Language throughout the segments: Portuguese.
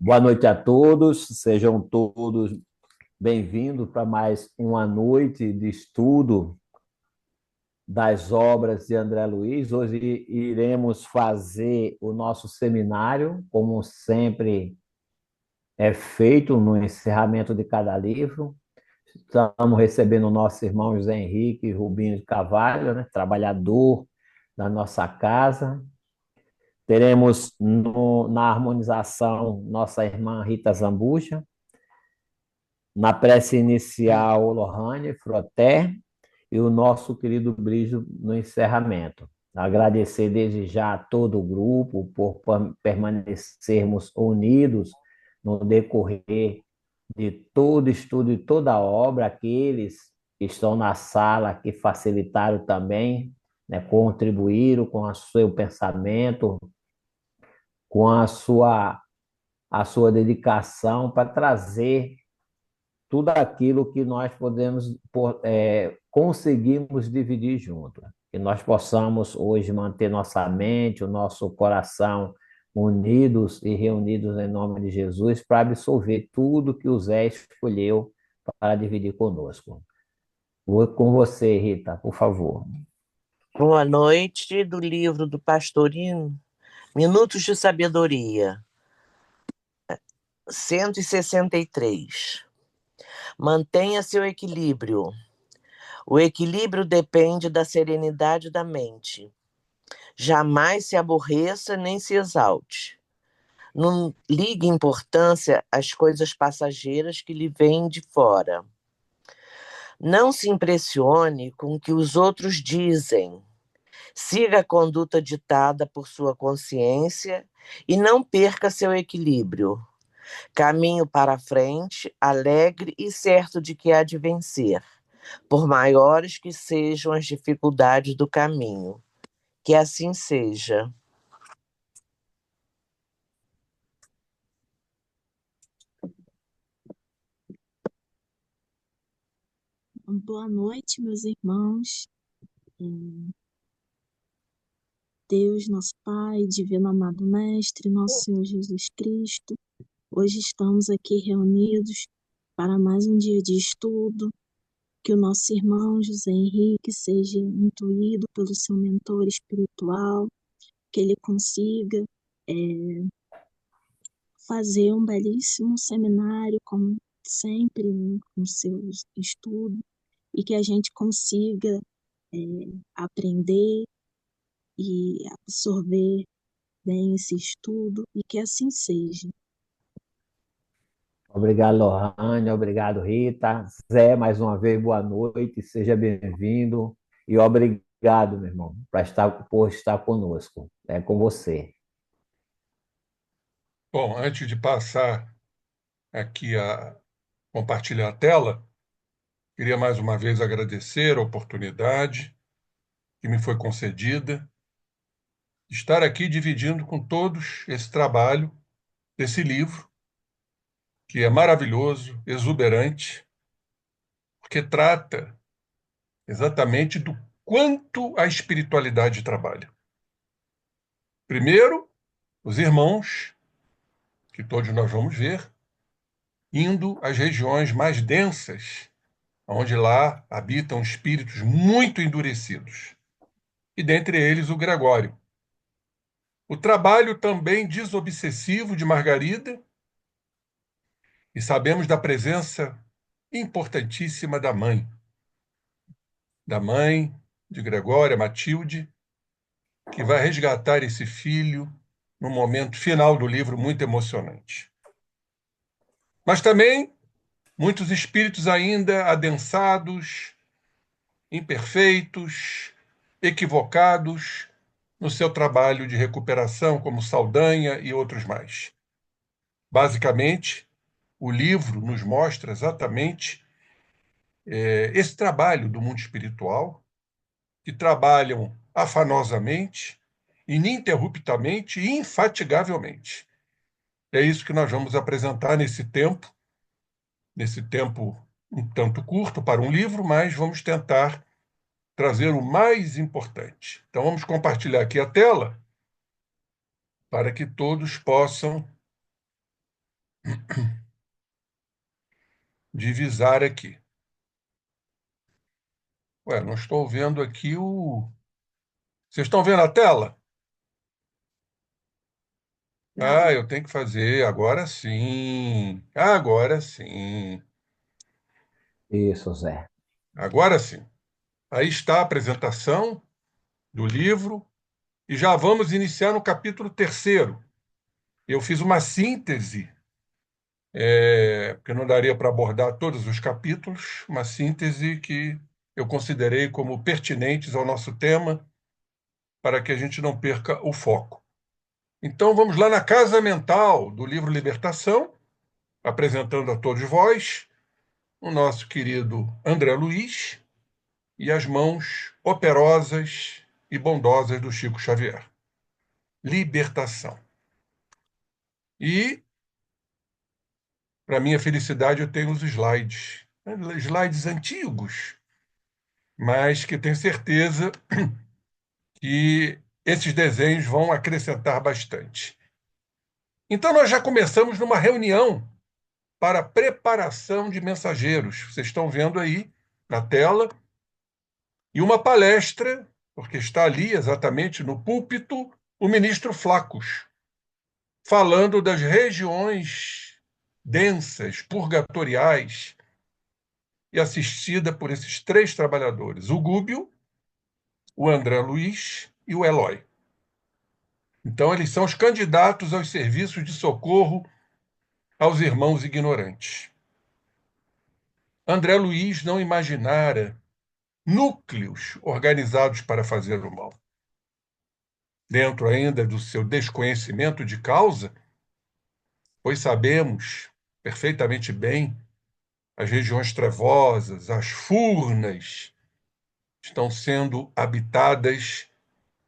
Boa noite a todos, sejam todos bem-vindos para mais uma noite de estudo das obras de André Luiz. Hoje iremos fazer o nosso seminário, como sempre é feito no encerramento de cada livro. Estamos recebendo o nosso irmão José Henrique Rubinho de Carvalho, né, trabalhador da nossa casa. Teremos na harmonização nossa irmã Rita Zambuja, na prece inicial, Lohane Froté, e o nosso querido Brígio no encerramento. Agradecer desde já a todo o grupo por permanecermos unidos no decorrer de todo estudo e toda a obra, aqueles que estão na sala, que facilitaram também, né, contribuíram com o seu pensamento, com a sua dedicação para trazer tudo aquilo que nós podemos, conseguimos dividir junto. Que nós possamos hoje manter nossa mente, o nosso coração unidos e reunidos em nome de Jesus para absorver tudo que o Zé escolheu para dividir conosco. Vou com você, Rita, por favor. Boa noite, do livro do Pastorino, Minutos de Sabedoria, 163. Mantenha seu equilíbrio. O equilíbrio depende da serenidade da mente. Jamais se aborreça nem se exalte. Não ligue importância às coisas passageiras que lhe vêm de fora. Não se impressione com o que os outros dizem. Siga a conduta ditada por sua consciência e não perca seu equilíbrio. Caminho para a frente, alegre e certo de que há de vencer, por maiores que sejam as dificuldades do caminho. Que assim seja. Boa noite, meus irmãos. Deus, nosso Pai, Divino Amado Mestre, nosso Senhor Jesus Cristo. Hoje estamos aqui reunidos para mais um dia de estudo. Que o nosso irmão José Henrique seja intuído pelo seu mentor espiritual, que ele consiga fazer um belíssimo seminário, como sempre, né, com seus estudos, e que a gente consiga aprender e absorver bem esse estudo e que assim seja. Obrigado, Lohane, obrigado, Rita. Zé, mais uma vez, boa noite, seja bem-vindo e obrigado, meu irmão, por estar conosco. É com você. Bom, antes de passar aqui a compartilhar a tela, queria mais uma vez agradecer a oportunidade que me foi concedida de estar aqui dividindo com todos esse trabalho desse livro, que é maravilhoso, exuberante, porque trata exatamente do quanto a espiritualidade trabalha. Primeiro, os irmãos, que todos nós vamos ver, indo às regiões mais densas, onde lá habitam espíritos muito endurecidos, e dentre eles o Gregório. O trabalho também desobsessivo de Margarida, e sabemos da presença importantíssima da mãe de Gregório, Matilde, que vai resgatar esse filho no momento final do livro muito emocionante. Mas também muitos espíritos ainda adensados, imperfeitos, equivocados no seu trabalho de recuperação, como Saldanha e outros mais. Basicamente, o livro nos mostra exatamente esse trabalho do mundo espiritual, que trabalham afanosamente, ininterruptamente e infatigavelmente. É isso que nós vamos apresentar nesse tempo um tanto curto para um livro, mas vamos tentar trazer o mais importante. Então, vamos compartilhar aqui a tela para que todos possam divisar aqui. Ué, não estou vendo aqui o... Vocês estão vendo a tela? Não. Eu tenho que fazer. Agora sim. Agora sim. Isso, Zé. Agora sim. Aí está a apresentação do livro e já vamos iniciar no capítulo 3º. Eu fiz uma síntese, porque não daria para abordar todos os capítulos, uma síntese que eu considerei como pertinentes ao nosso tema, para que a gente não perca o foco. Então vamos lá na casa mental do livro Libertação, apresentando a todos vós o nosso querido André Luiz e as mãos operosas e bondosas do Chico Xavier. Libertação. E, para minha felicidade, eu tenho os slides antigos, mas que tenho certeza que esses desenhos vão acrescentar bastante. Então, nós já começamos numa reunião para preparação de mensageiros. Vocês estão vendo aí na tela. E uma palestra, porque está ali exatamente no púlpito, o ministro Flacos, falando das regiões densas, purgatoriais, e assistida por esses 3 trabalhadores, o Gúbio, o André Luiz e o Eloy. Então, eles são os candidatos aos serviços de socorro aos irmãos ignorantes. André Luiz não imaginara núcleos organizados para fazer o mal. Dentro ainda do seu desconhecimento de causa, pois sabemos perfeitamente bem as regiões trevosas, as furnas, estão sendo habitadas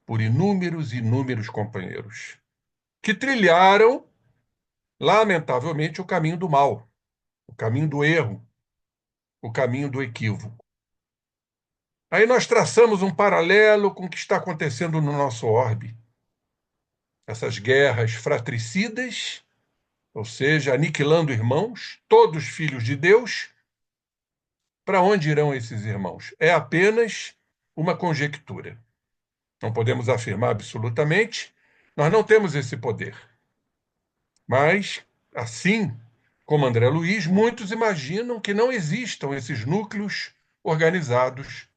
por inúmeros e inúmeros companheiros que trilharam, lamentavelmente, o caminho do mal, o caminho do erro, o caminho do equívoco. Aí nós traçamos um paralelo com o que está acontecendo no nosso orbe. Essas guerras fratricidas, ou seja, aniquilando irmãos, todos filhos de Deus. Para onde irão esses irmãos? É apenas uma conjectura. Não podemos afirmar absolutamente, nós não temos esse poder. Mas, assim como André Luiz, muitos imaginam que não existam esses núcleos organizados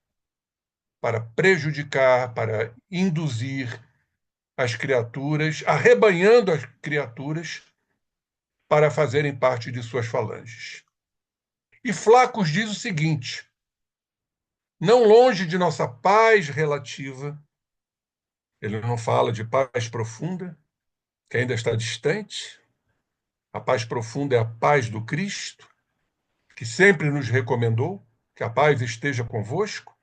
para prejudicar, para induzir as criaturas, arrebanhando as criaturas para fazerem parte de suas falanges. E Flacos diz o seguinte: não longe de nossa paz relativa, ele não fala de paz profunda, que ainda está distante. A paz profunda é a paz do Cristo, que sempre nos recomendou que a paz esteja convosco.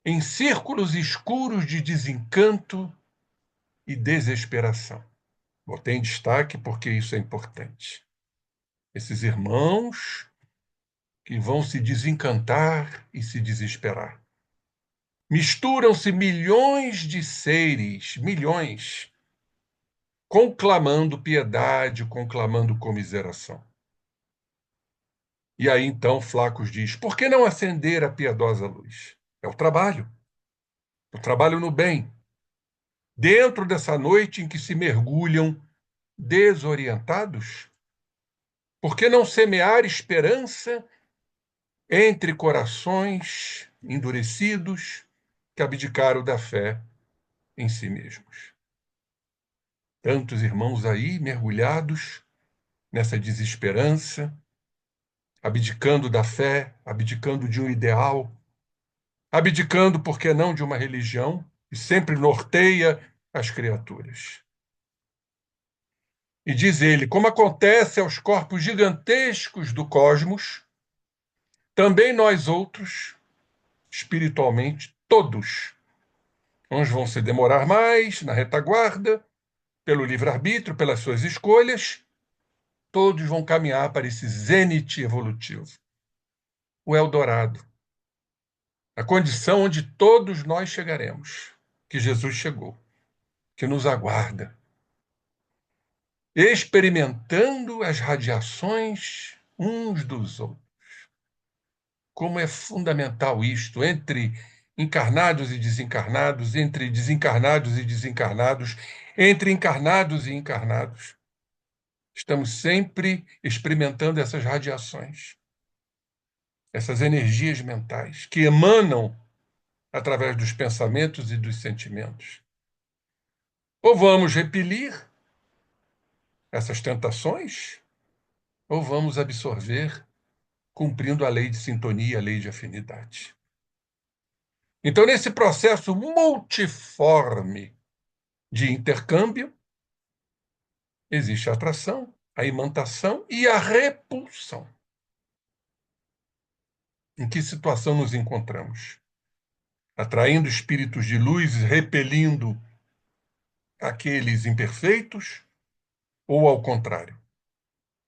Em círculos escuros de desencanto e desesperação. Botei em destaque porque isso é importante. Esses irmãos que vão se desencantar e se desesperar. Misturam-se milhões de seres, milhões, conclamando piedade, conclamando comiseração. E aí então Flacos diz: por que não acender a piedosa luz? É o trabalho no bem. Dentro dessa noite em que se mergulham desorientados, por que não semear esperança entre corações endurecidos que abdicaram da fé em si mesmos? Tantos irmãos aí mergulhados nessa desesperança, abdicando da fé, abdicando de um ideal, abdicando, por que não, de uma religião que sempre norteia as criaturas. E diz ele: como acontece aos corpos gigantescos do cosmos, também nós outros, espiritualmente, todos, uns vão se demorar mais na retaguarda, pelo livre-arbítrio, pelas suas escolhas, todos vão caminhar para esse zênite evolutivo, o Eldorado, a condição onde todos nós chegaremos, que Jesus chegou, que nos aguarda. experimentando as radiações uns dos outros. Como é fundamental isto entre encarnados e desencarnados, entre desencarnados e desencarnados, entre encarnados e encarnados. Estamos sempre experimentando essas radiações, essas energias mentais que emanam através dos pensamentos e dos sentimentos. Ou vamos repelir essas tentações, ou vamos absorver, cumprindo a lei de sintonia, a lei de afinidade. Então, nesse processo multiforme de intercâmbio, existe a atração, a imantação e a repulsão. Em que situação nos encontramos? Atraindo espíritos de luz, repelindo aqueles imperfeitos, ou ao contrário?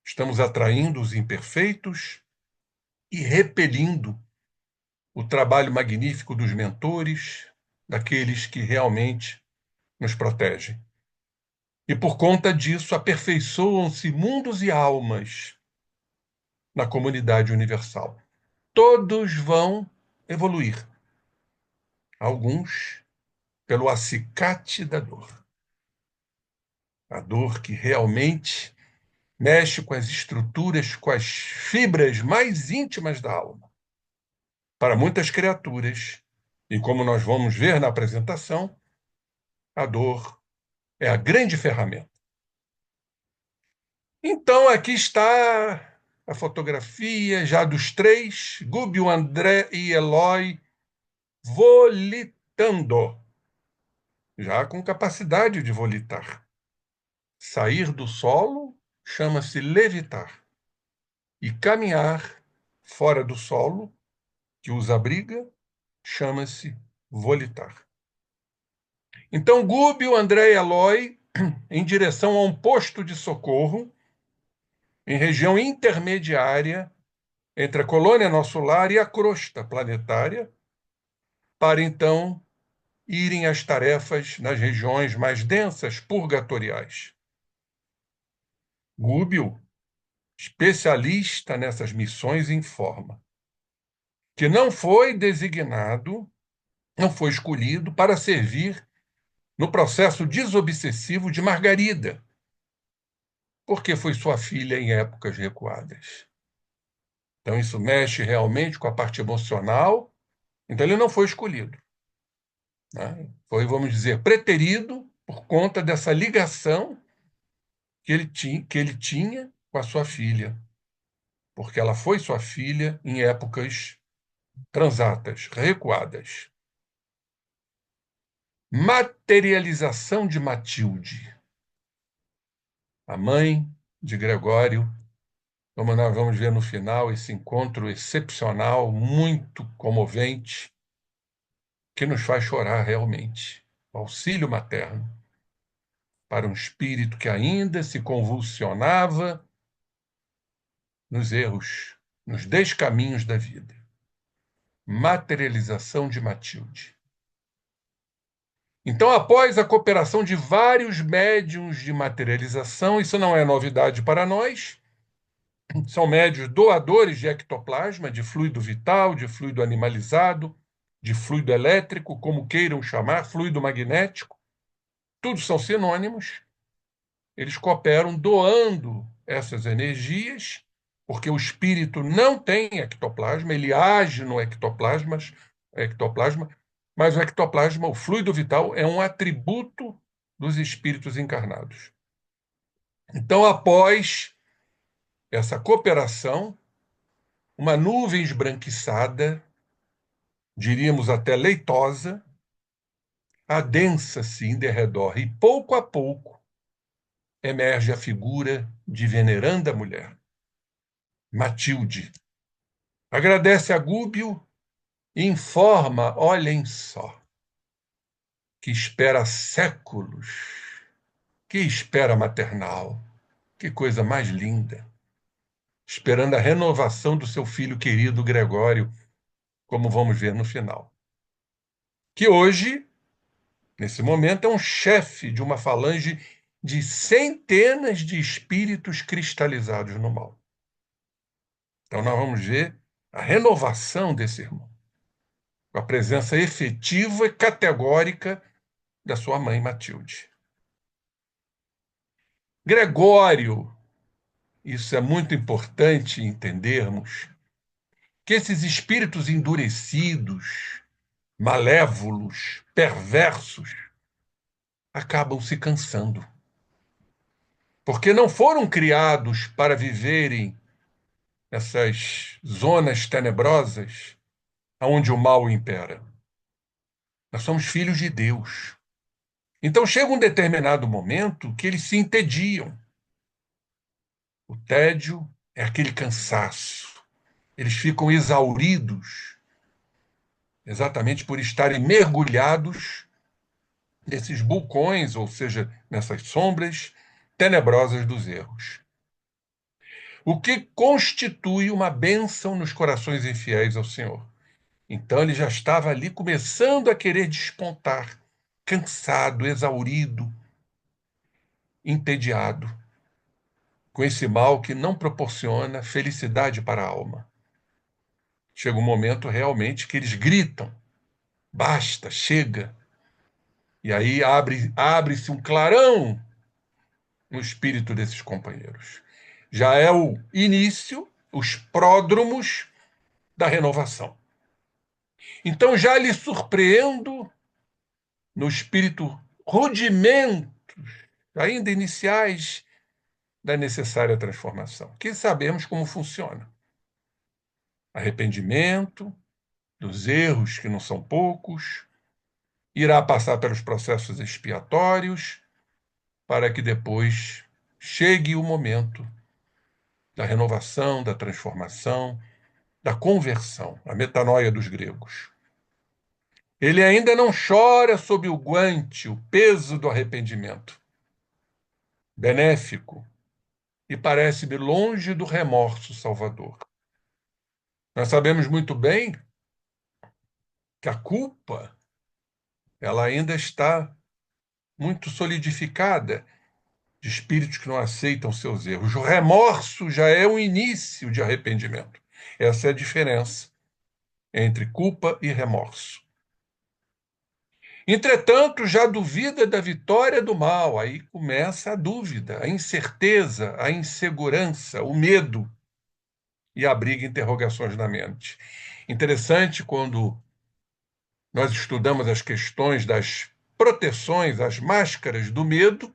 Estamos atraindo os imperfeitos e repelindo o trabalho magnífico dos mentores, daqueles que realmente nos protegem. E por conta disso aperfeiçoam-se mundos e almas na comunidade universal. Todos vão evoluir. Alguns pelo acicate da dor. A dor que realmente mexe com as estruturas, com as fibras mais íntimas da alma. Para muitas criaturas, e como nós vamos ver na apresentação, a dor é a grande ferramenta. Então, aqui está a fotografia já dos três, Gúbio, André e Eloy, volitando, já com capacidade de volitar. Sair do solo chama-se levitar. E caminhar fora do solo, que os abriga, chama-se volitar. Então, Gúbio, André e Eloy, em direção a um posto de socorro, em região intermediária entre a colônia nosso lar e a crosta planetária, para então irem às tarefas nas regiões mais densas purgatoriais. Gúbio, especialista nessas missões, informa que não foi designado, não foi escolhido para servir no processo desobsessivo de Margarida, porque foi sua filha em épocas recuadas. Então, isso mexe realmente com a parte emocional. Então, ele não foi escolhido, né? Foi, vamos dizer, preterido por conta dessa ligação que ele tinha com a sua filha, porque ela foi sua filha em épocas transatas, recuadas. Materialização de Matilde, a mãe de Gregório, como nós vamos ver no final, esse encontro excepcional, muito comovente, que nos faz chorar realmente. O auxílio materno para um espírito que ainda se convulsionava nos erros, nos descaminhos da vida. Materialização de Matilde. Então, após a cooperação de vários médiuns de materialização, isso não é novidade para nós, são médiuns doadores de ectoplasma, de fluido vital, de fluido animalizado, de fluido elétrico, como queiram chamar, fluido magnético, tudo são sinônimos. Eles cooperam doando essas energias, porque o espírito não tem ectoplasma, ele age no ectoplasma, mas o ectoplasma, o fluido vital, é um atributo dos espíritos encarnados. Então, após essa cooperação, uma nuvem esbranquiçada, diríamos até leitosa, adensa-se em derredor e, pouco a pouco, emerge a figura de veneranda mulher, Matilde. Agradece a Gúbio e informa, olhem só, que espera séculos, que espera maternal, que coisa mais linda, esperando a renovação do seu filho querido Gregório, como vamos ver no final. Que hoje, nesse momento, é um chefe de uma falange de centenas de espíritos cristalizados no mal. Então, nós vamos ver a renovação desse irmão, com a presença efetiva e categórica da sua mãe Matilde. Gregório, isso é muito importante entendermos, que esses espíritos endurecidos, malévolos, perversos, acabam se cansando. Porque não foram criados para viverem nessas zonas tenebrosas onde o mal impera. Nós somos filhos de Deus. Então chega um determinado momento que eles se entediam. O tédio é aquele cansaço. Eles ficam exauridos, exatamente por estarem mergulhados nesses vulcões, ou seja, nessas sombras tenebrosas dos erros. O que constitui uma bênção nos corações infiéis ao Senhor. Então ele já estava ali começando a querer despontar, cansado, exaurido, entediado, com esse mal que não proporciona felicidade para a alma. Chega um momento realmente que eles gritam: basta, chega. E aí abre-se um clarão no espírito desses companheiros. Já é o início, os pródromos da renovação. Então já lhe surpreendo no espírito rudimentos, ainda iniciais, da necessária transformação, que sabemos como funciona. Arrependimento dos erros, que não são poucos, irá passar pelos processos expiatórios, para que depois chegue o momento da renovação, da transformação, da conversão, a metanoia dos gregos. Ele ainda não chora sob o guante, o peso do arrependimento benéfico, e parece-me longe do remorso salvador. Nós sabemos muito bem que a culpa, ela ainda está muito solidificada de espíritos que não aceitam seus erros. O remorso já é um início de arrependimento. Essa é a diferença entre culpa e remorso. Entretanto, já duvida da vitória do mal. Aí começa a dúvida, a incerteza, a insegurança, o medo, e abriga interrogações na mente. Interessante quando nós estudamos as questões das proteções, as máscaras do medo,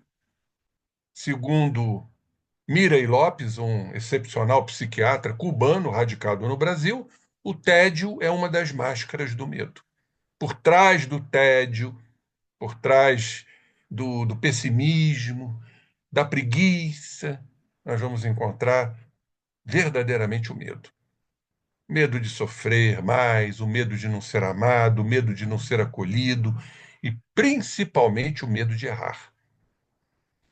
segundo Mirey Lopes, um excepcional psiquiatra cubano radicado no Brasil, o tédio é uma das máscaras do medo. Por trás do tédio, por trás do pessimismo, da preguiça, nós vamos encontrar verdadeiramente o medo. Medo de sofrer mais, o medo de não ser amado, o medo de não ser acolhido e, principalmente, o medo de errar,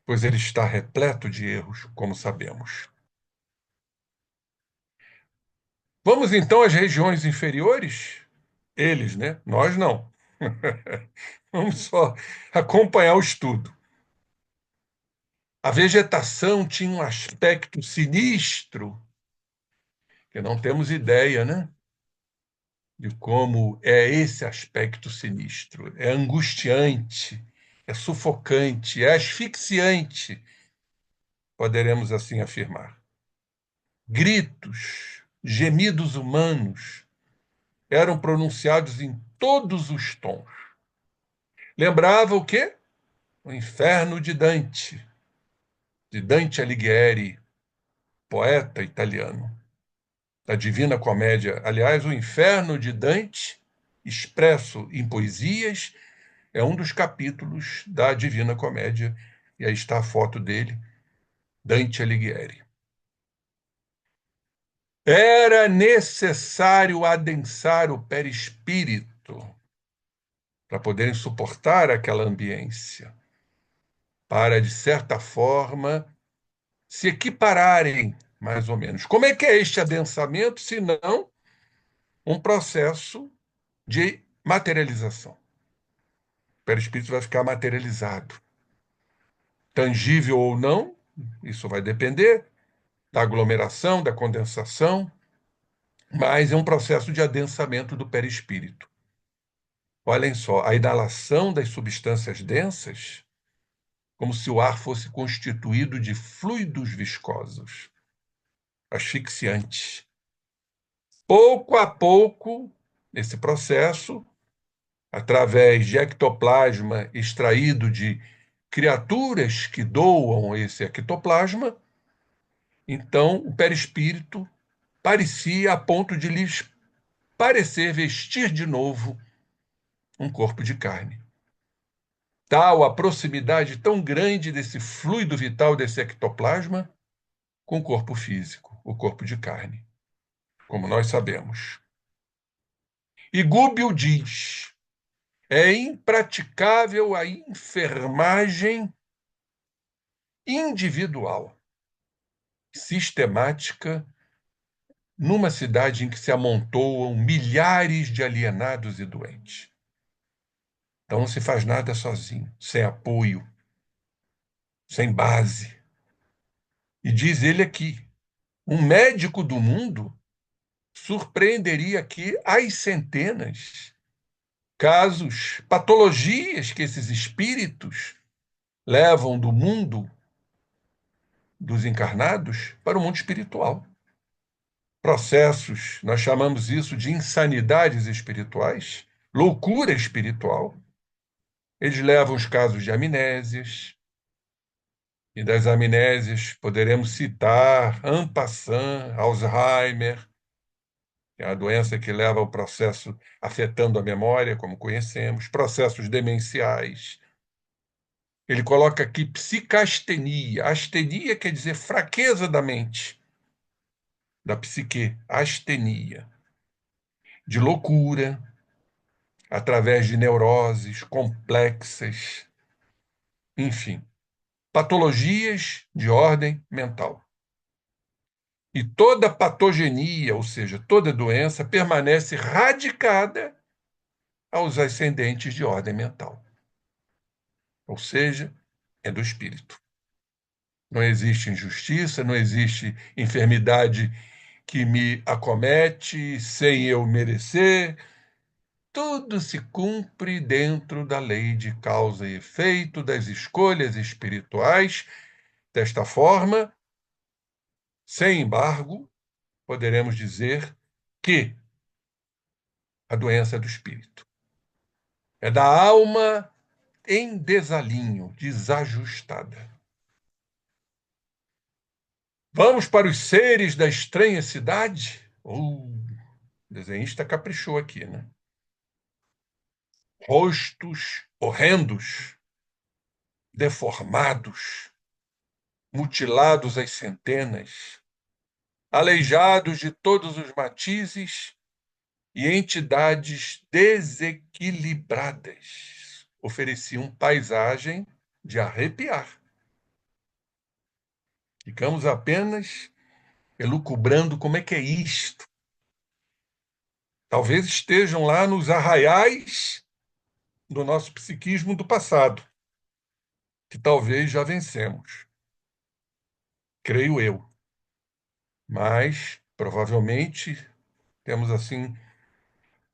pois ele está repleto de erros, como sabemos. Vamos então às regiões inferiores? Eles, né? Nós não. Vamos só acompanhar o estudo. A vegetação tinha um aspecto sinistro, que não temos ideia, né? De como é esse aspecto sinistro. É angustiante, é sufocante, é asfixiante, poderemos assim afirmar. Gritos, gemidos humanos eram pronunciados em todos os tons. Lembrava o quê? O inferno de Dante Alighieri, poeta italiano, da Divina Comédia. Aliás, o inferno de Dante, expresso em poesias, é um dos capítulos da Divina Comédia, e aí está a foto dele, Dante Alighieri. Era necessário adensar o perispírito para poderem suportar aquela ambiência, para, de certa forma, se equipararem, mais ou menos. Como é que é este adensamento, se não um processo de materialização? O perispírito vai ficar materializado. tangível ou não, isso vai depender da aglomeração, da condensação, mas é um processo de adensamento do perispírito. Olhem só, a inalação das substâncias densas, como se o ar fosse constituído de fluidos viscosos, asfixiantes. Pouco a pouco, esse processo, através de ectoplasma extraído de criaturas que doam esse ectoplasma, então o perispírito parecia a ponto de lhes parecer vestir de novo um corpo de carne. Tal a proximidade tão grande desse fluido vital, desse ectoplasma, com o corpo físico, o corpo de carne, como nós sabemos. E Gubbio diz: é impraticável a enfermagem individual, sistemática, numa cidade em que se amontoam milhares de alienados e doentes. Então não se faz nada sozinho, sem apoio, sem base. E diz ele aqui, um médico do mundo surpreenderia aqui às centenas casos, patologias que esses espíritos levam do mundo dos encarnados para o mundo espiritual. Processos, nós chamamos isso de insanidades espirituais, loucura espiritual. Eles levam os casos de amnésias, e das amnésias poderemos citar en passant, Alzheimer, que é a doença que leva ao processo afetando a memória, como conhecemos, processos demenciais. Ele coloca aqui psicastenia. Astenia quer dizer fraqueza da mente, da psique, astenia. De loucura, através de neuroses complexas, enfim, patologias de ordem mental. E toda patogenia, ou seja, toda doença, permanece radicada aos ascendentes de ordem mental. Ou seja, é do espírito. Não existe injustiça, não existe enfermidade que me acomete sem eu merecer. Tudo se cumpre dentro da lei de causa e efeito, das escolhas espirituais. Desta forma, sem embargo, poderemos dizer que a doença é do espírito. É da alma em desalinho, desajustada. Vamos para os seres da estranha cidade? O desenhista caprichou aqui, né? Rostos horrendos, deformados, mutilados às centenas, aleijados de todos os matizes e entidades desequilibradas. Ofereciam paisagem de arrepiar. Ficamos apenas elucubrando como é que é isto. Talvez estejam lá nos arraiais do nosso psiquismo do passado, que talvez já vencemos. Creio eu. Mas, provavelmente, temos, assim,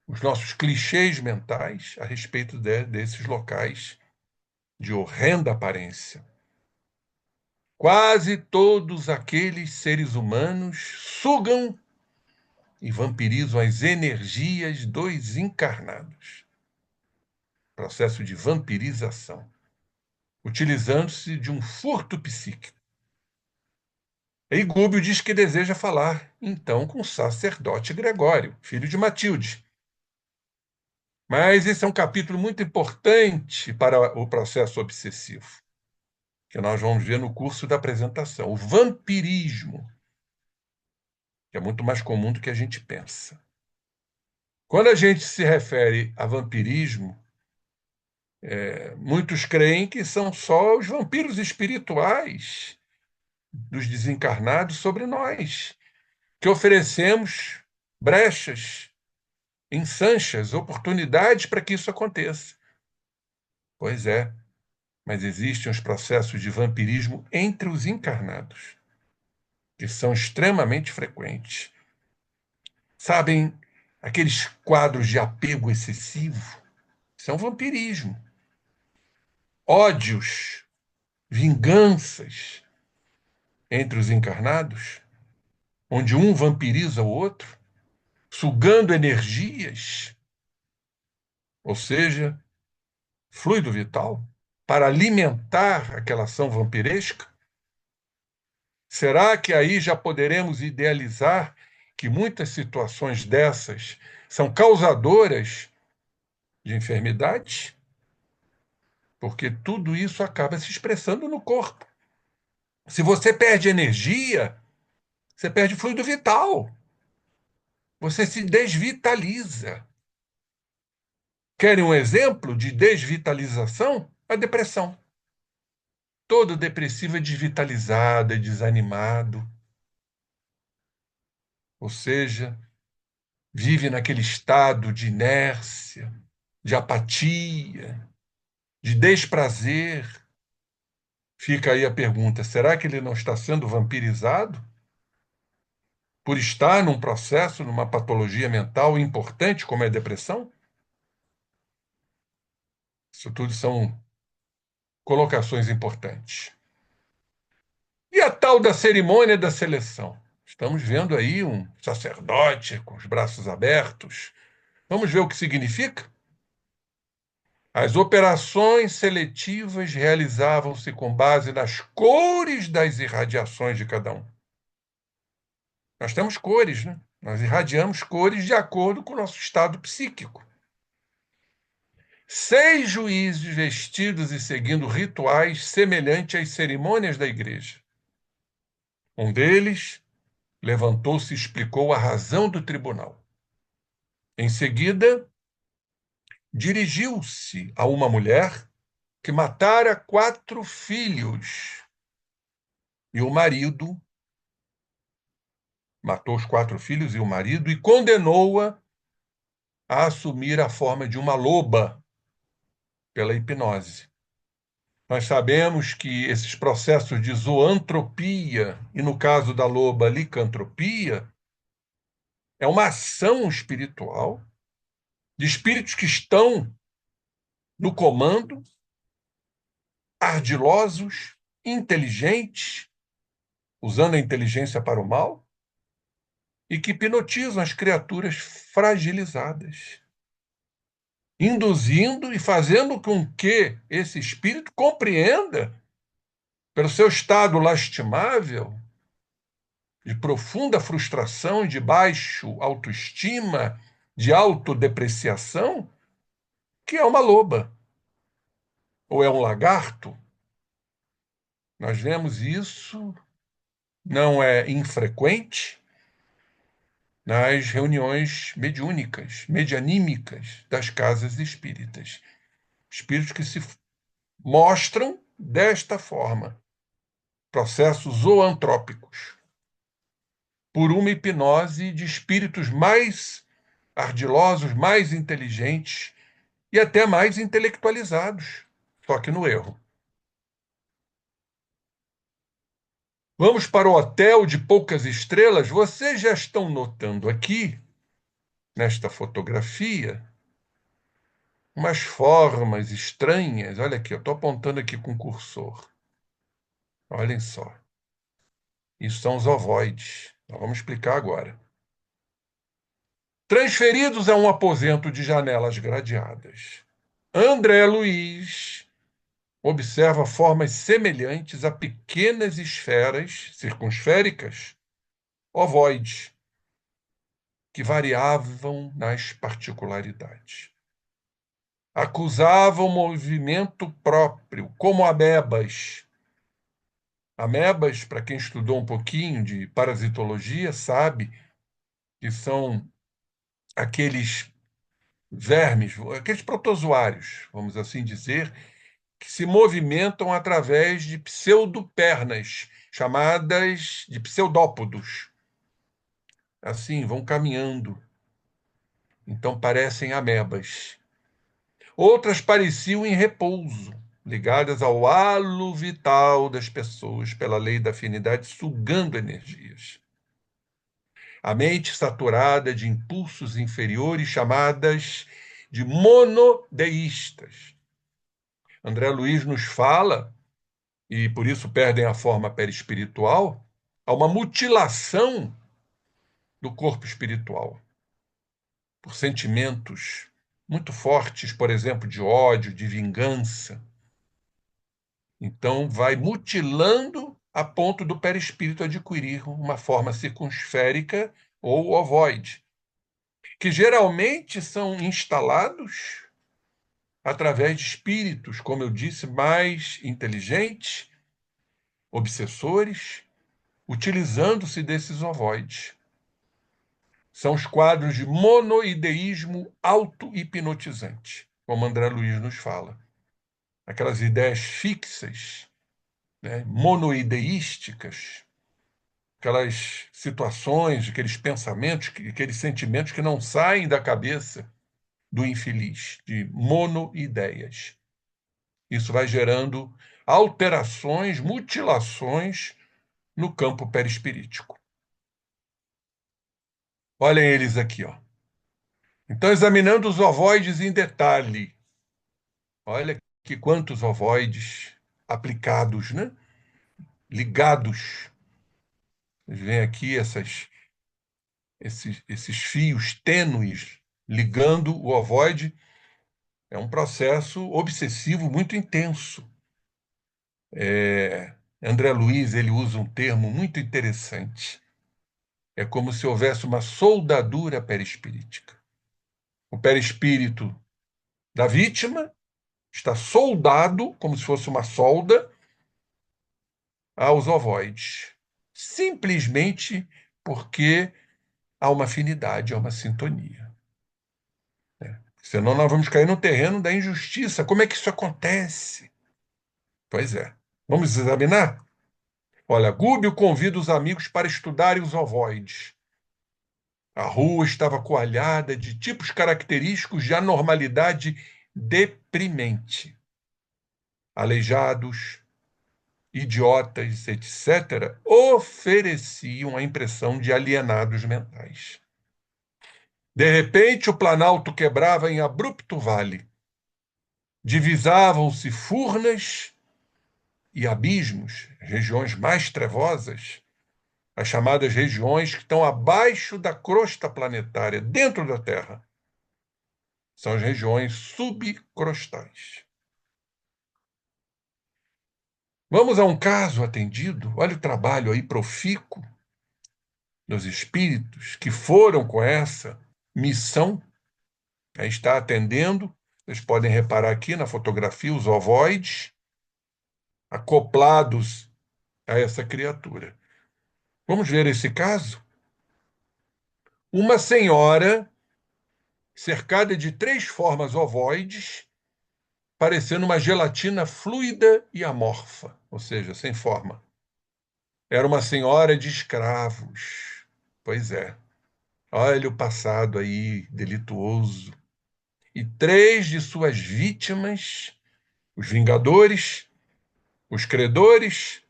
os nossos clichês mentais a respeito desses locais de horrenda aparência. Quase todos aqueles seres humanos sugam e vampirizam as energias dos encarnados. Processo de vampirização, utilizando-se de um furto psíquico. E Gubbio diz que deseja falar, então, com o sacerdote Gregório, filho de Matilde. Mas esse é um capítulo muito importante para o processo obsessivo, que nós vamos ver no curso da apresentação. O vampirismo, que é muito mais comum do que a gente pensa. Quando a gente se refere a vampirismo, muitos creem que são só os vampiros espirituais dos desencarnados sobre nós, que oferecemos brechas, ensanchas, oportunidades para que isso aconteça. Pois é, mas existem os processos de vampirismo entre os encarnados, que são extremamente frequentes. Sabem, aqueles quadros de apego excessivo são vampirismo. Ódios, vinganças entre os encarnados, onde um vampiriza o outro, sugando energias, ou seja, fluido vital, para alimentar aquela ação vampiresca. Será que aí já poderemos idealizar que muitas situações dessas são causadoras de enfermidades? Porque tudo isso acaba se expressando no corpo. Se você perde energia, você perde fluido vital. Você se desvitaliza. Querem um exemplo de desvitalização? A depressão. Todo depressivo é desvitalizado, é desanimado. Ou seja, vive naquele estado de inércia, de apatia, de desprazer. Fica aí a pergunta: será que ele não está sendo vampirizado? Por estar num processo, numa patologia mental importante como é a depressão? Isso tudo são colocações importantes. E a tal da cerimônia da seleção? Estamos vendo aí um sacerdote com os braços abertos. Vamos ver o que significa? As operações seletivas realizavam-se com base nas cores das irradiações de cada um. Nós temos cores, né? Nós irradiamos cores de acordo com o nosso estado psíquico. 6 juízes vestidos e seguindo rituais semelhantes às cerimônias da igreja. Um deles levantou-se e explicou a razão do tribunal. Em seguida, dirigiu-se a uma mulher que matara 4 filhos e o marido, matou os 4 filhos e o marido e condenou-a a assumir a forma de uma loba pela hipnose. Nós sabemos que esses processos de zoantropia, e no caso da loba, licantropia, é uma ação espiritual de espíritos que estão no comando, ardilosos, inteligentes, usando a inteligência para o mal, e que hipnotizam as criaturas fragilizadas, induzindo e fazendo com que esse espírito compreenda, pelo seu estado lastimável, de profunda frustração, de baixa autoestima, de autodepreciação, que é uma loba ou é um lagarto. Nós vemos isso, não é infrequente, nas reuniões mediúnicas, medianímicas das casas espíritas. Espíritos que se mostram desta forma, processos zoantrópicos, por uma hipnose de espíritos mais ardilosos, mais inteligentes e até mais intelectualizados, só que no erro. Vamos para o hotel de poucas estrelas. Vocês já estão notando aqui, nesta fotografia, umas formas estranhas. Olha aqui, eu estou apontando aqui com o cursor. Olhem só. Isso são os ovoides. Nós vamos explicar agora. Transferidos a um aposento de janelas gradeadas, André Luiz observa formas semelhantes a pequenas esferas circunsféricas, ovoides, que variavam nas particularidades. Acusavam movimento próprio, como amebas. Amebas, para quem estudou um pouquinho de parasitologia, sabe que são aqueles vermes, aqueles protozoários, vamos assim dizer, que se movimentam através de pseudopernas, chamadas de pseudópodos. Assim, vão caminhando. Então parecem amebas. Outras pareciam em repouso, ligadas ao halo vital das pessoas pela lei da afinidade, sugando energias. A mente saturada de impulsos inferiores chamadas de monodeístas. André Luiz nos fala, e por isso perdem a forma perispiritual, há uma mutilação do corpo espiritual por sentimentos muito fortes, por exemplo, de ódio, de vingança. Então, vai mutilando a ponto do perispírito adquirir uma forma circunsférica ou ovoide, que geralmente são instalados através de espíritos, como eu disse, mais inteligentes, obsessores, utilizando-se desses ovoides. São os quadros de monoideísmo auto-hipnotizante, como André Luiz nos fala. Aquelas ideias fixas, né, monoideísticas, aquelas situações, aqueles pensamentos, aqueles sentimentos que não saem da cabeça do infeliz, de monoideias. Isso vai gerando alterações, mutilações no campo perispirítico. Olhem eles aqui, ó. Então, examinando os ovoides em detalhe, olha que quantos ovoides aplicados, né? Ligados. Vocês veem aqui esses fios tênues ligando o ovoide. É um processo obsessivo muito intenso. André Luiz ele usa um termo muito interessante. É como se houvesse uma soldadura perispirítica. O perispírito da vítima está soldado, como se fosse uma solda, aos ovoides, simplesmente porque há uma afinidade, há uma sintonia. Senão nós vamos cair no terreno da injustiça. Como é que isso acontece? Pois é. Vamos examinar? Olha, Gúbio convida os amigos para estudarem os ovoides. A rua estava coalhada de tipos característicos de anormalidade deprimente. Aleijados, idiotas, etc., ofereciam a impressão de alienados mentais. De repente, o planalto quebrava em abrupto vale. Divisavam-se furnas e abismos, regiões mais trevosas, as chamadas regiões que estão abaixo da crosta planetária, dentro da Terra. São as regiões subcrostais. Vamos a um caso atendido. Olha o trabalho aí profícuo dos espíritos que foram com essa missão. Aí está atendendo. Vocês podem reparar aqui na fotografia os ovoides acoplados a essa criatura. Vamos ver esse caso? Uma senhora cercada de 3 formas ovoides, parecendo uma gelatina fluida e amorfa, ou seja, sem forma. Era uma senhora de escravos. Pois é. Olha o passado aí, delituoso. E 3 de suas vítimas, os vingadores, os credores,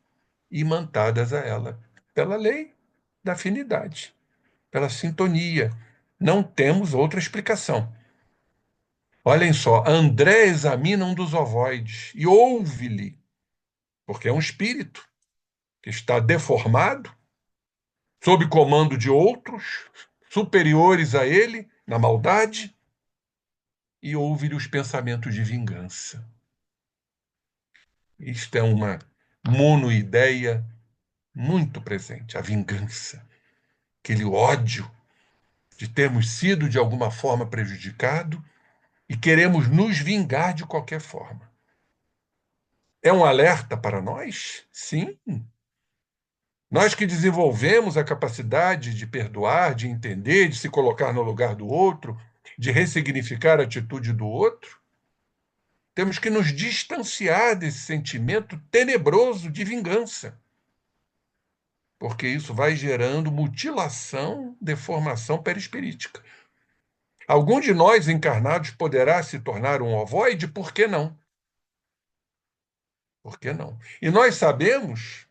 imantadas a ela, pela lei da afinidade, pela sintonia. Não temos outra explicação. Olhem só, André examina um dos ovoides e ouve-lhe, porque é um espírito que está deformado, sob comando de outros, superiores a ele, na maldade, e ouve-lhe os pensamentos de vingança. Isto é uma monoideia muito presente, a vingança, aquele ódio de termos sido de alguma forma prejudicado e queremos nos vingar de qualquer forma. É um alerta para nós? Sim. Nós que desenvolvemos a capacidade de perdoar, de entender, de se colocar no lugar do outro, de ressignificar a atitude do outro, temos que nos distanciar desse sentimento tenebroso de vingança, porque isso vai gerando mutilação, deformação perispirítica. Algum de nós encarnados poderá se tornar um ovoide, por que não? Por que não? E nós sabemos,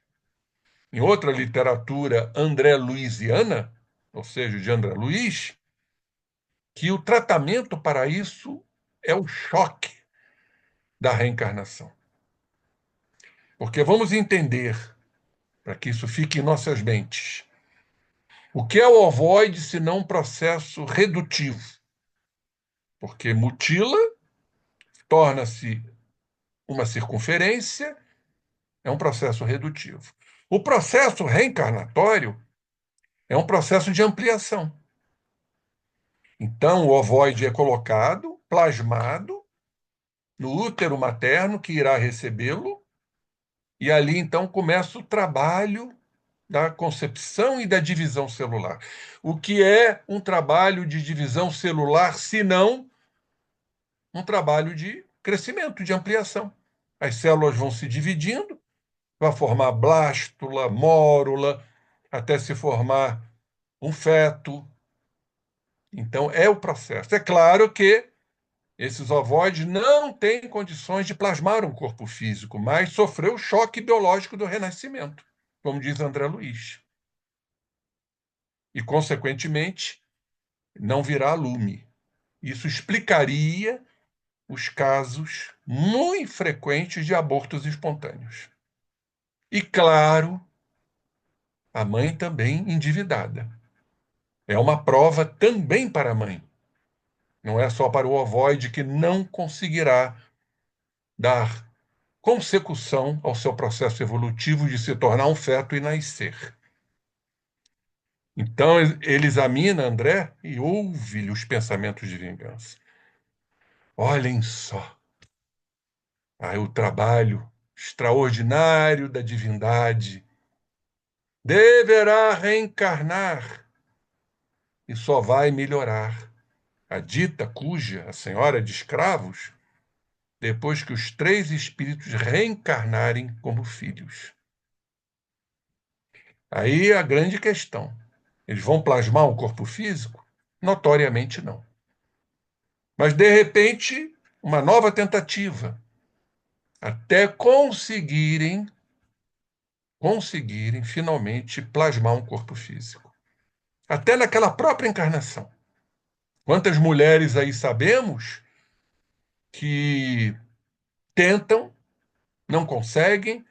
em outra literatura André Luiziana, ou seja, de André Luiz, que o tratamento para isso é o choque da reencarnação. Porque vamos entender, para que isso fique em nossas mentes, o que é o ovoide se não um processo redutivo? Porque mutila, torna-se uma circunferência, é um processo redutivo. O processo reencarnatório é um processo de ampliação. Então, o ovoide é colocado, plasmado, no útero materno, que irá recebê-lo, e ali, então, começa o trabalho da concepção e da divisão celular. O que é um trabalho de divisão celular, se não um trabalho de crescimento, de ampliação? As células vão se dividindo, vai formar blástula, mórula, até se formar um feto. Então, é o processo. É claro que esses ovoides não têm condições de plasmar um corpo físico, mas sofreu o choque biológico do renascimento, como diz André Luiz. E, consequentemente, não virá a lume. Isso explicaria os casos muito frequentes de abortos espontâneos. E, claro, a mãe também endividada. É uma prova também para a mãe. Não é só para o ovoide, que não conseguirá dar consecução ao seu processo evolutivo de se tornar um feto e nascer. Então, ele examina André e ouve-lhe os pensamentos de vingança. Olhem só, o trabalho extraordinário da divindade. Deverá reencarnar e só vai melhorar. A dita cuja, a senhora de escravos, depois que os 3 espíritos reencarnarem como filhos. Aí a grande questão. Eles vão plasmar um corpo físico? Notoriamente não. Mas, de repente, uma nova tentativa, até conseguirem finalmente plasmar um corpo físico. Até naquela própria encarnação. Quantas mulheres aí sabemos que tentam, não conseguem,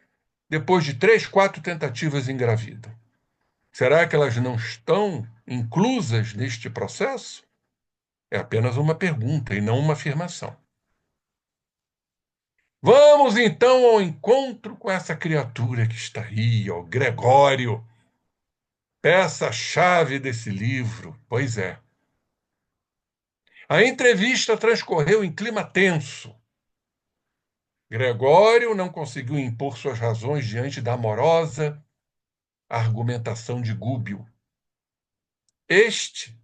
depois de 3, 4 tentativas engravidam? Será que elas não estão inclusas neste processo? É apenas uma pergunta e não uma afirmação. Vamos então ao encontro com essa criatura que está aí, ó, Gregório, peça-chave desse livro. Pois é. A entrevista transcorreu em clima tenso. Gregório não conseguiu impor suas razões diante da amorosa argumentação de Gúbio.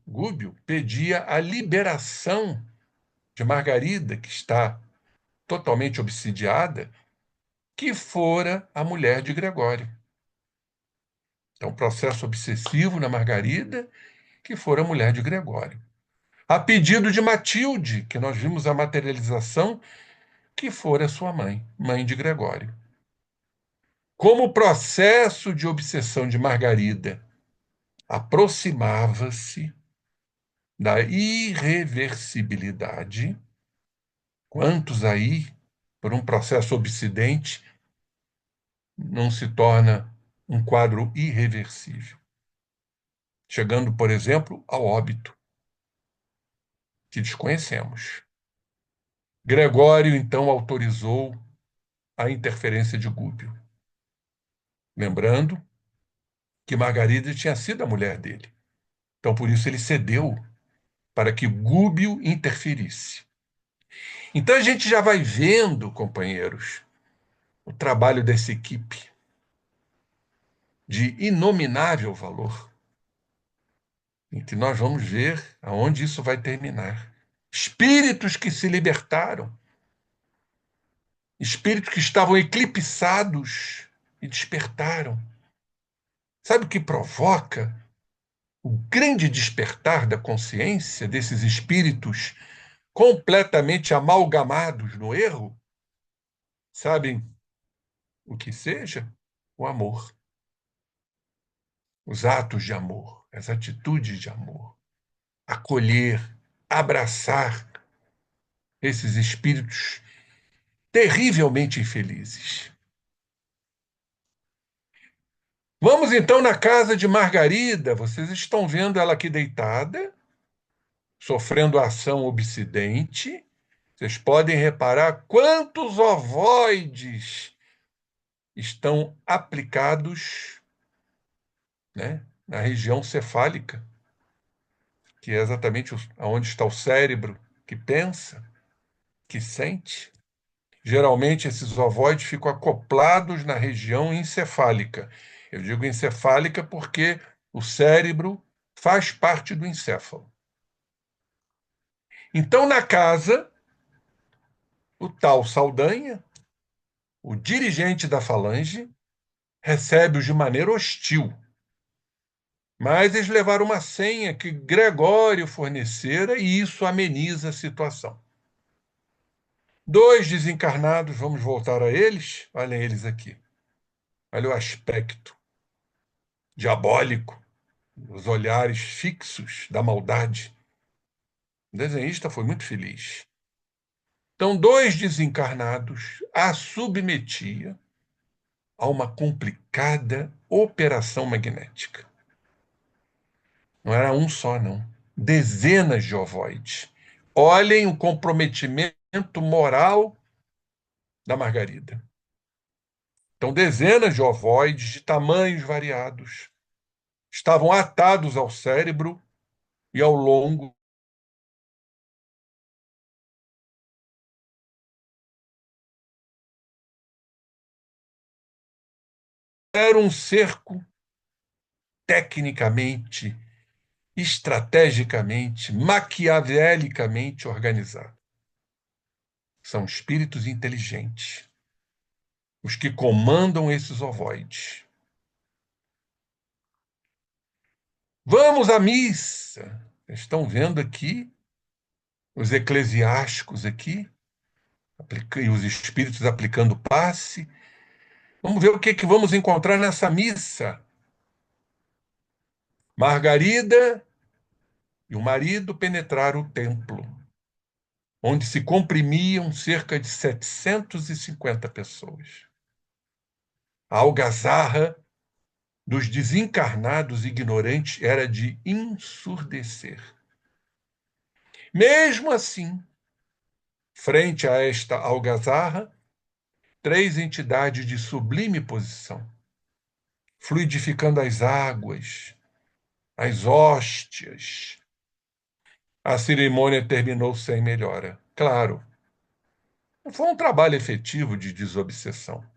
Gúbio, pedia a liberação de Margarida, que está totalmente obsidiada, que fora a mulher de Gregório. Então, processo obsessivo na Margarida, que fora a mulher de Gregório. A pedido de Matilde, que nós vimos a materialização, que fora sua mãe, mãe de Gregório. Como o processo de obsessão de Margarida aproximava-se da irreversibilidade, quantos aí, por um processo obsidente, não se torna um quadro irreversível? Chegando, por exemplo, ao óbito, que desconhecemos. Gregório, então, autorizou a interferência de Gúbio. Lembrando que Margarida tinha sido a mulher dele. Então, por isso, ele cedeu para que Gúbio interferisse. Então, a gente já vai vendo, companheiros, o trabalho dessa equipe de inominável valor, em que nós vamos ver aonde isso vai terminar. Espíritos que se libertaram, espíritos que estavam eclipsados e despertaram. Sabe o que provoca o grande despertar da consciência desses espíritos completamente amalgamados no erro? Sabem o que seja, o amor, os atos de amor, as atitudes de amor, acolher, abraçar esses espíritos terrivelmente infelizes. Vamos então na casa de Margarida. Vocês estão vendo ela aqui deitada, sofrendo ação obsidente. Vocês podem reparar quantos ovoides estão aplicados, né, na região cefálica, que é exatamente onde está o cérebro que pensa, que sente. Geralmente, esses ovoides ficam acoplados na região encefálica. Eu digo encefálica porque o cérebro faz parte do encéfalo. Então, na casa, o tal Saldanha, o dirigente da falange, recebe-os de maneira hostil. Mas eles levaram uma senha que Gregório fornecera e isso ameniza a situação. 2 desencarnados, vamos voltar a eles? Olhem eles aqui. Olha o aspecto diabólico, os olhares fixos da maldade. O desenhista foi muito feliz. Então, 2 desencarnados a submetia a uma complicada operação magnética. Não era um só, não. Dezenas de ovoides. Olhem o comprometimento moral da Margarida. Então, dezenas de ovoides de tamanhos variados estavam atados ao cérebro e ao longo era um cerco tecnicamente, estrategicamente, maquiavelicamente organizado. São espíritos inteligentes, os que comandam esses ovoides. Vamos à missa. Estão vendo aqui os eclesiásticos aqui, e os espíritos aplicando passe. Vamos ver o que vamos encontrar nessa missa. Margarida e o marido penetraram o templo, onde se comprimiam cerca de 750 pessoas. A algazarra dos desencarnados ignorantes era de ensurdecer. Mesmo assim, frente a esta algazarra, 3 entidades de sublime posição, fluidificando as águas, as hóstias. A cerimônia terminou sem melhora. Claro, não foi um trabalho efetivo de desobsessão.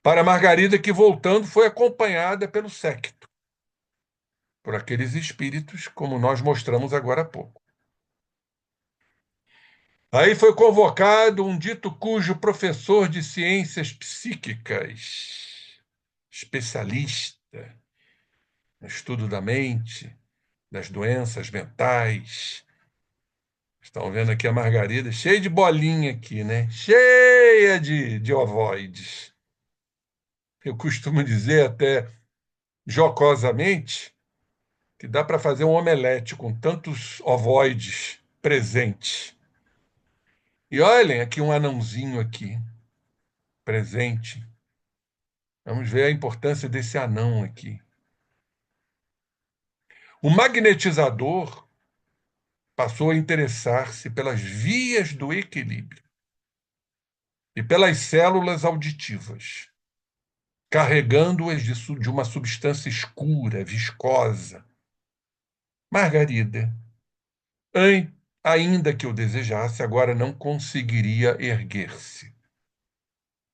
Para Margarida, que voltando foi acompanhada pelo séquito, por aqueles espíritos, como nós mostramos agora há pouco. Aí foi convocado um dito cujo professor de ciências psíquicas, especialista no estudo da mente, das doenças mentais. Estão vendo aqui a Margarida, cheia de bolinha aqui, né? Cheia de ovoides. Eu costumo dizer até jocosamente que dá para fazer um omelete com tantos ovoides presentes. E olhem aqui um anãozinho aqui, presente. Vamos ver a importância desse anão aqui. O magnetizador passou a interessar-se pelas vias do equilíbrio e pelas células auditivas, carregando-as de uma substância escura, viscosa. Margarida, ainda que o desejasse, agora não conseguiria erguer-se.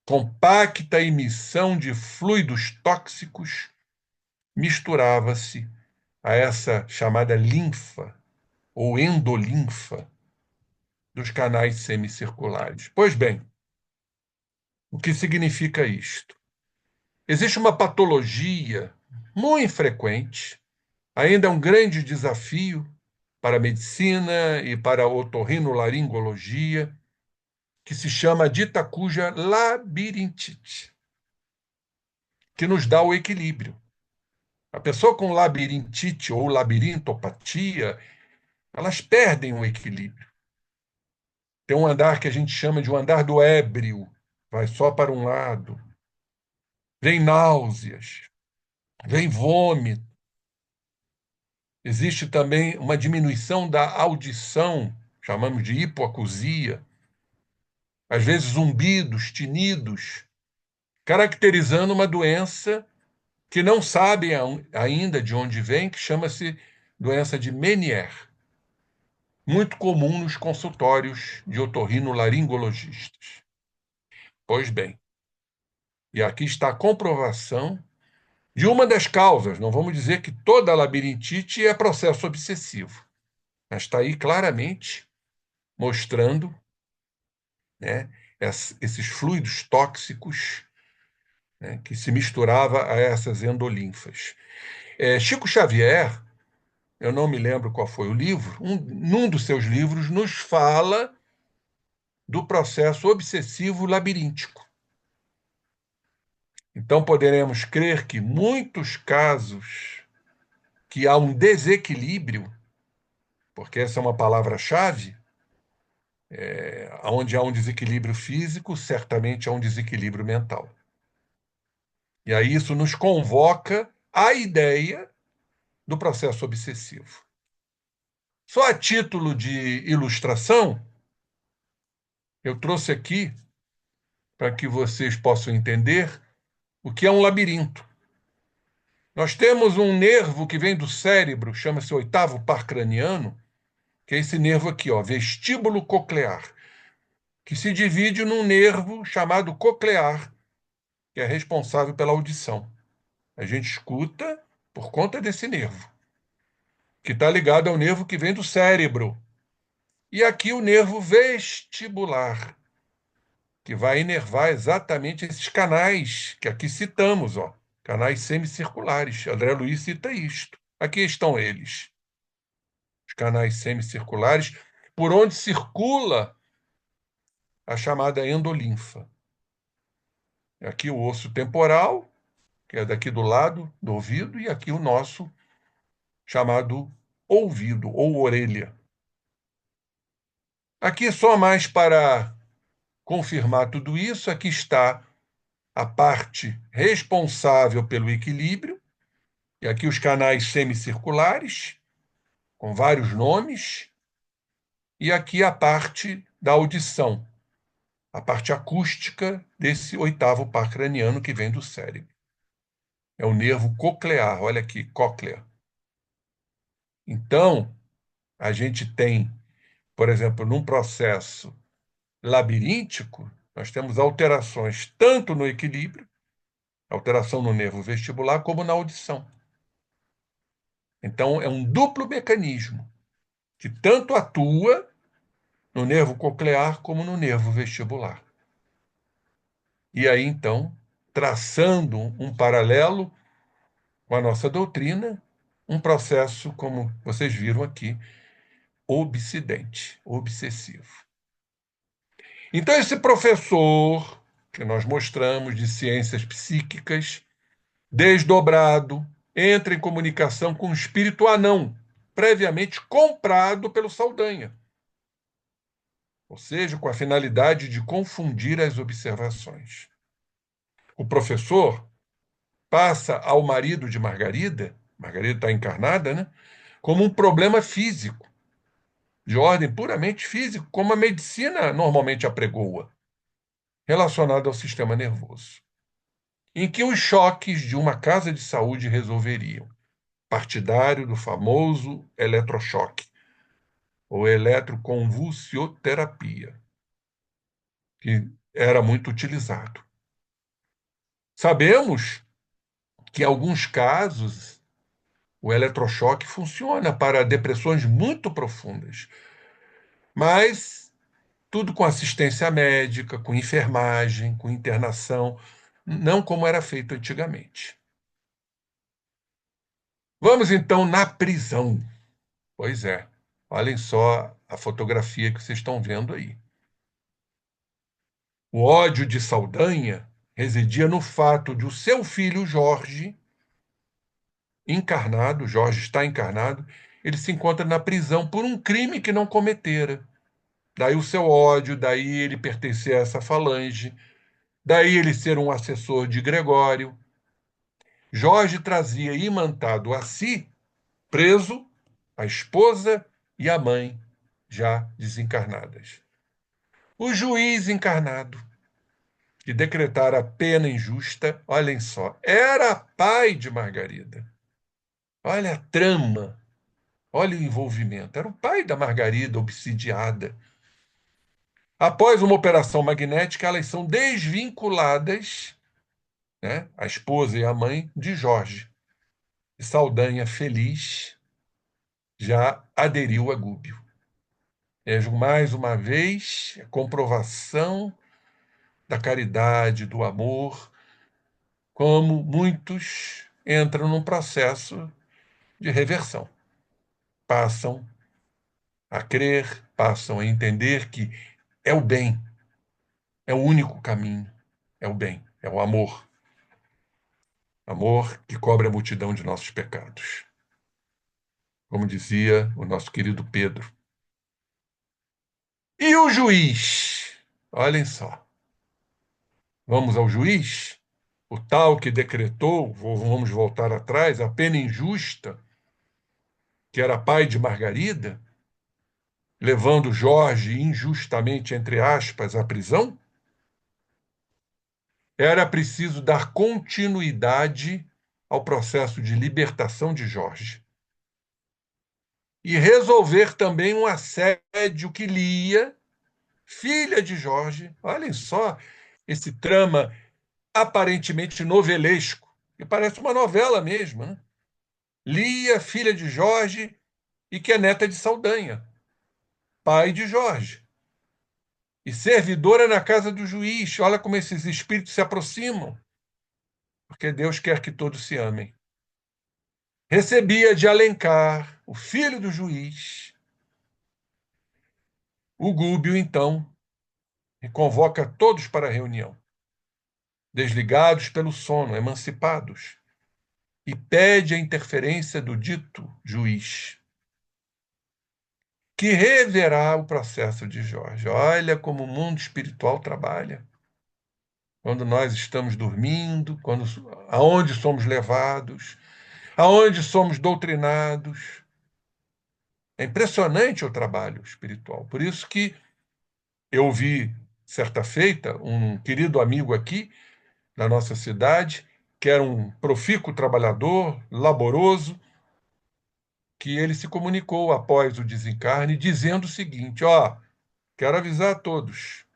Compacta emissão de fluidos tóxicos misturava-se a essa chamada linfa ou endolinfa dos canais semicirculares. Pois bem, o que significa isto? Existe uma patologia muito frequente, ainda é um grande desafio para a medicina e para a otorrinolaringologia, que se chama a dita cuja labirintite, que nos dá o equilíbrio. A pessoa com labirintite ou labirintopatia, elas perdem o equilíbrio. Tem um andar que a gente chama de um andar do ébrio, vai só para um lado. Vem náuseas, vem vômito. Existe também uma diminuição da audição, chamamos de hipoacusia. Às vezes zumbidos, tinidos, caracterizando uma doença que não sabem ainda de onde vem, que chama-se doença de Meniere, muito comum nos consultórios de otorrinolaringologistas. Pois bem, e aqui está a comprovação de uma das causas. Não vamos dizer que toda a labirintite é processo obsessivo, mas está aí claramente mostrando, né, esses fluidos tóxicos, né, que se misturava a essas endolinfas. Chico Xavier, eu não me lembro qual foi o livro, num dos seus livros nos fala do processo obsessivo labiríntico. Então poderemos crer que muitos casos que há um desequilíbrio, porque essa é uma palavra-chave, onde há um desequilíbrio físico, certamente há um desequilíbrio mental. E aí isso nos convoca à ideia do processo obsessivo. Só a título de ilustração, eu trouxe aqui, para que vocês possam entender, o que é um labirinto. Nós temos um nervo que vem do cérebro, chama-se oitavo par craniano, que é esse nervo aqui, ó, vestíbulo coclear, que se divide num nervo chamado coclear, que é responsável pela audição. A gente escuta por conta desse nervo, que está ligado ao nervo que vem do cérebro. E aqui o nervo vestibular, que vai inervar exatamente esses canais que aqui citamos, ó, canais semicirculares. André Luiz cita isto. Aqui estão eles, os canais semicirculares, por onde circula a chamada endolinfa. Aqui o osso temporal, que é daqui do lado do ouvido, e aqui o nosso chamado ouvido ou orelha. Aqui, só mais para confirmar tudo isso, aqui está a parte responsável pelo equilíbrio, e aqui os canais semicirculares, com vários nomes, e aqui a parte da audição, a parte acústica desse oitavo par craniano que vem do cérebro. É o nervo coclear, olha aqui, cóclea. Então, a gente tem, por exemplo, num processo labiríntico, nós temos alterações tanto no equilíbrio, alteração no nervo vestibular, como na audição. Então, é um duplo mecanismo que tanto atua no nervo coclear como no nervo vestibular. E aí, então, traçando um paralelo com a nossa doutrina, um processo, como vocês viram aqui, obsidente, obsessivo. Então, esse professor que nós mostramos de ciências psíquicas, desdobrado, entra em comunicação com um espírito anão, previamente comprado pelo Saldanha, ou seja, com a finalidade de confundir as observações. O professor passa ao marido de Margarida, Margarida está encarnada, né, como um problema físico, de ordem puramente físico, como a medicina normalmente apregoa, relacionado ao sistema nervoso, em que os choques de uma casa de saúde resolveriam, partidário do famoso eletrochoque, ou eletroconvulsioterapia, que era muito utilizado. Sabemos que, em alguns casos, o eletrochoque funciona para depressões muito profundas, mas tudo com assistência médica, com enfermagem, com internação, não como era feito antigamente. Vamos então na prisão. Pois é, olhem só a fotografia que vocês estão vendo aí. O ódio de Saldanha residia no fato de o seu filho Jorge, encarnado, Jorge está encarnado, ele se encontra na prisão por um crime que não cometera. Daí o seu ódio, daí ele pertencer a essa falange, daí ele ser um assessor de Gregório. Jorge trazia imantado a si, preso, a esposa e a mãe, já desencarnadas. O juiz encarnado, que decretara a pena injusta, olhem só, era pai de Margarida. Olha a trama, olha o envolvimento. Era o pai da Margarida obsidiada. Após uma operação magnética, elas são desvinculadas, né, a esposa e a mãe de Jorge. E Saldanha, feliz, já aderiu a Gúbio. É, mais uma vez, a comprovação da caridade, do amor, como muitos entram num processo de reversão. Passam a crer, passam a entender que é o bem, é o único caminho, é o bem, é o amor. Amor que cobre a multidão de nossos pecados. Como dizia o nosso querido Pedro. E o juiz? Olhem só. Vamos ao juiz? O tal que decretou, vamos voltar atrás, a pena injusta, que era pai de Margarida, levando Jorge injustamente, entre aspas, à prisão? Era preciso dar continuidade ao processo de libertação de Jorge. E resolver também um assédio que Lia, filha de Jorge, olhem só esse trama aparentemente novelesco, que parece uma novela mesmo, né? Lia, filha de Jorge, e que é neta de Saldanha, pai de Jorge. E servidora na casa do juiz. Olha como esses espíritos se aproximam, porque Deus quer que todos se amem. Recebia de Alencar, o filho do juiz, o Gúbio, então, e convoca todos para a reunião, desligados pelo sono, emancipados, e pede a interferência do dito juiz, que reverá o processo de Jorge. Olha como o mundo espiritual trabalha. Quando nós estamos dormindo, aonde somos levados, aonde somos doutrinados. É impressionante o trabalho espiritual. Por isso que eu vi, certa feita, um querido amigo aqui na nossa cidade, que era um profícuo trabalhador, laboroso, que ele se comunicou após o desencarne, dizendo o seguinte: ó, quero avisar a todos,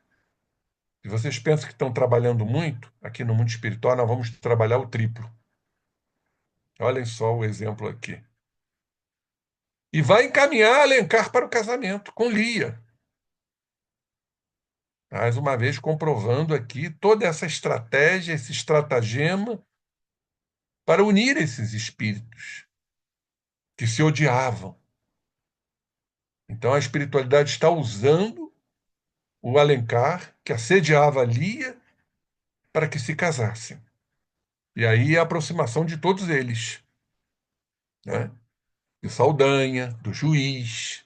se vocês pensam que estão trabalhando muito, aqui no mundo espiritual nós vamos trabalhar o triplo. Olhem só o exemplo aqui. E vai encaminhar Alencar para o casamento com Lia. Mais uma vez comprovando aqui toda essa estratégia, esse estratagema para unir esses espíritos que se odiavam. Então a espiritualidade está usando o Alencar, que assediava Lia, para que se casassem. E aí a aproximação de todos eles, né? De Saldanha, do juiz,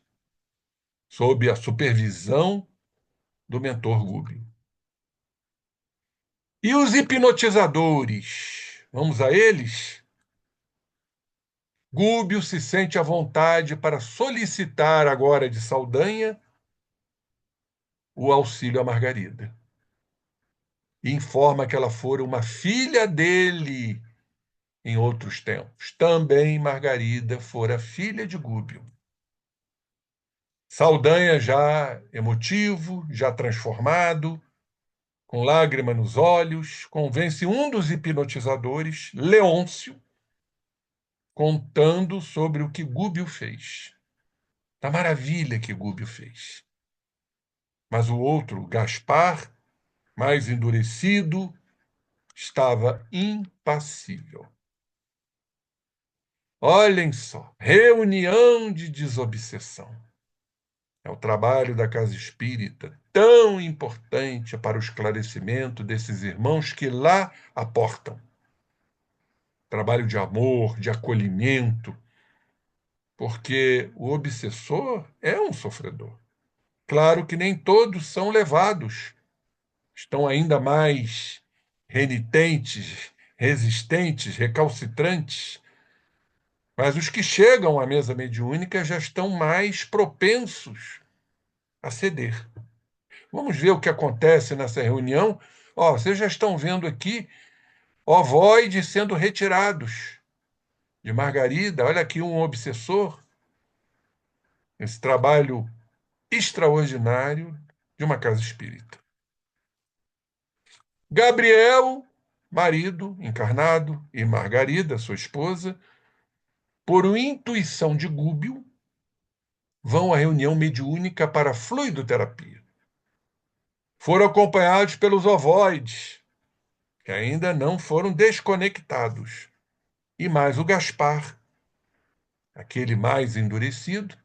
sob a supervisão do mentor Gúbio. E os hipnotizadores? Vamos a eles? Gúbio se sente à vontade para solicitar agora de Saldanha o auxílio a Margarida. E informa que ela fora uma filha dele em outros tempos. Também Margarida fora filha de Gúbio. Saldanha, já emotivo, já transformado, com lágrima nos olhos, convence um dos hipnotizadores, Leôncio, contando sobre o que Gúbio fez, da maravilha que Gúbio fez. Mas o outro, Gaspar, mais endurecido, estava impassível. Olhem só, reunião de desobsessão. ao trabalho da casa espírita, tão importante para o esclarecimento desses irmãos que lá aportam. Trabalho de amor, de acolhimento, porque o obsessor é um sofredor. Claro que nem todos são levados, estão ainda mais renitentes, resistentes, recalcitrantes, mas os que chegam à mesa mediúnica já estão mais propensos a ceder. Vamos ver o que acontece nessa reunião. Vocês já estão vendo aqui ovoides sendo retirados de Margarida. Olha aqui um obsessor. Esse trabalho extraordinário de uma casa espírita. Gabriel, marido encarnado, e Margarida, sua esposa, por intuição de Gúbio, vão à reunião mediúnica para a fluidoterapia. Foram acompanhados pelos ovoides, que ainda não foram desconectados, e mais o Gaspar, aquele mais endurecido,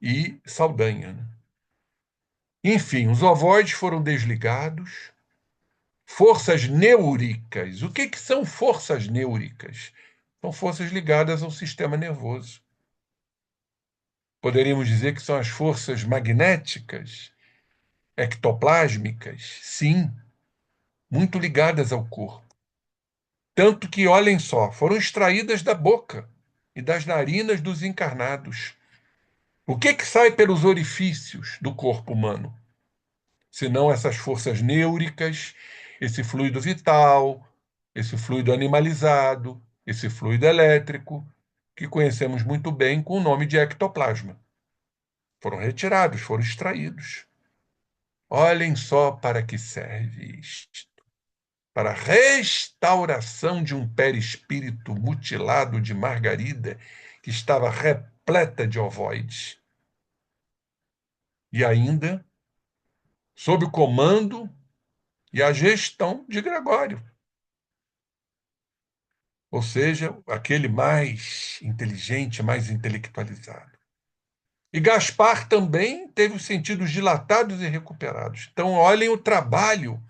e Saldanha. Enfim, os ovoides foram desligados. Forças neuricas. O que são forças neuricas? São forças ligadas ao sistema nervoso. Poderíamos dizer que são as forças magnéticas, ectoplásmicas, sim, muito ligadas ao corpo. Tanto que, olhem só, foram extraídas da boca e das narinas dos encarnados. O que sai pelos orifícios do corpo humano? Senão essas forças neuricas, esse fluido vital, esse fluido animalizado, esse fluido elétrico, que conhecemos muito bem com o nome de ectoplasma. Foram retirados, foram extraídos. Olhem só para que serve isto. Para a restauração de um perispírito mutilado de Margarida, que estava repleta de ovoides. E ainda sob o comando e a gestão de Gregório. Ou seja, aquele mais inteligente, mais intelectualizado. E Gaspar também teve os sentidos dilatados e recuperados. Então, olhem o trabalho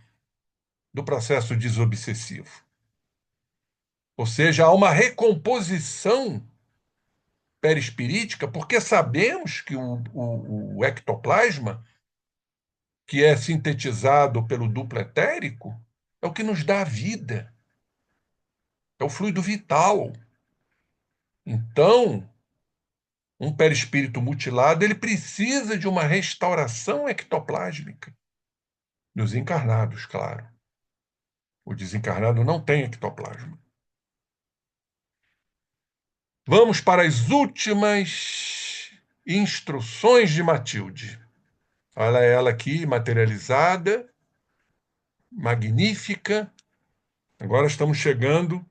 do processo desobsessivo. Ou seja, há uma recomposição perispirítica, porque sabemos que o ectoplasma, que é sintetizado pelo duplo etérico, é o que nos dá a vida. É o fluido vital. Então, um perispírito mutilado, ele precisa de uma restauração ectoplásmica. Nos encarnados, claro. O desencarnado não tem ectoplasma. Vamos para as últimas instruções de Matilde. Olha ela aqui, materializada, magnífica. Agora estamos chegando.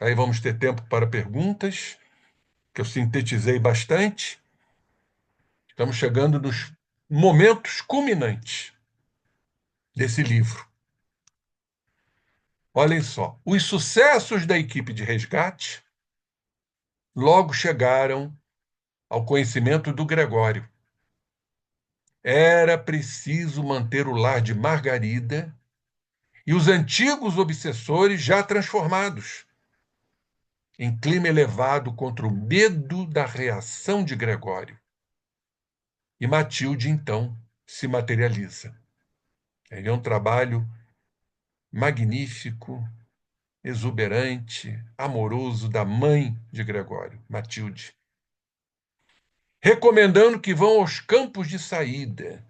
Aí vamos ter tempo para perguntas, que eu sintetizei bastante. Estamos chegando nos momentos culminantes desse livro. Olhem só, os sucessos da equipe de resgate logo chegaram ao conhecimento do Gregório. Era preciso manter o lar de Margarida e os antigos obsessores já transformados em clima elevado contra o medo da reação de Gregório. E Matilde, então, se materializa. Ele é um trabalho magnífico, exuberante, amoroso da mãe de Gregório, Matilde, recomendando que vão aos campos de saída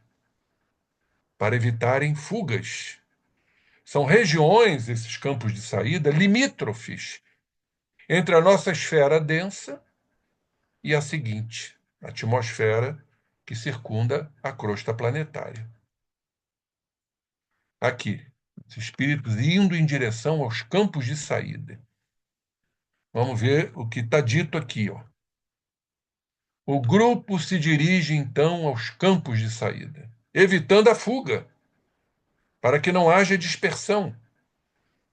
para evitarem fugas. São regiões, esses campos de saída, limítrofes entre a nossa esfera densa e a seguinte, a atmosfera que circunda a crosta planetária. Aqui, os espíritos indo em direção aos campos de saída. Vamos ver o que está dito aqui. O grupo se dirige, então, aos campos de saída, evitando a fuga, para que não haja dispersão,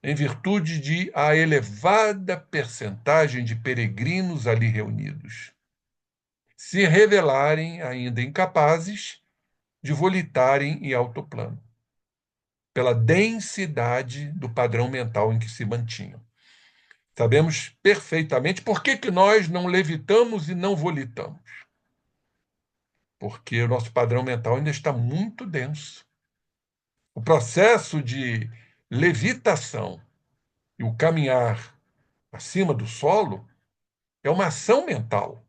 em virtude de a elevada percentagem de peregrinos ali reunidos. se revelarem ainda incapazes de volitarem em alto plano, pela densidade do padrão mental em que se mantinham. Sabemos perfeitamente por que nós não levitamos e não volitamos. Porque o nosso padrão mental ainda está muito denso. O processo de levitação e o caminhar acima do solo é uma ação mental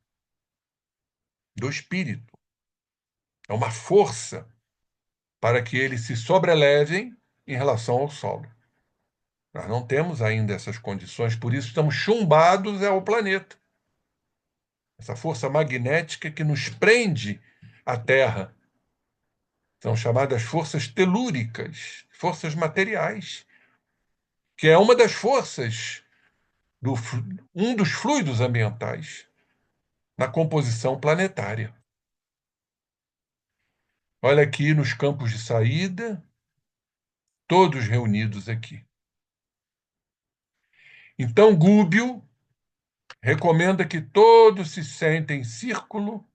do espírito. É uma força para que eles se sobrelevem em relação ao solo. Nós não temos ainda essas condições, por isso estamos chumbados ao planeta. Essa força magnética que nos prende à Terra. São chamadas forças telúricas, forças materiais, que é uma das forças, um dos fluidos ambientais na composição planetária. Olha aqui nos campos de saída, todos reunidos aqui. Então, Gúbio recomenda que todos se sentem em círculo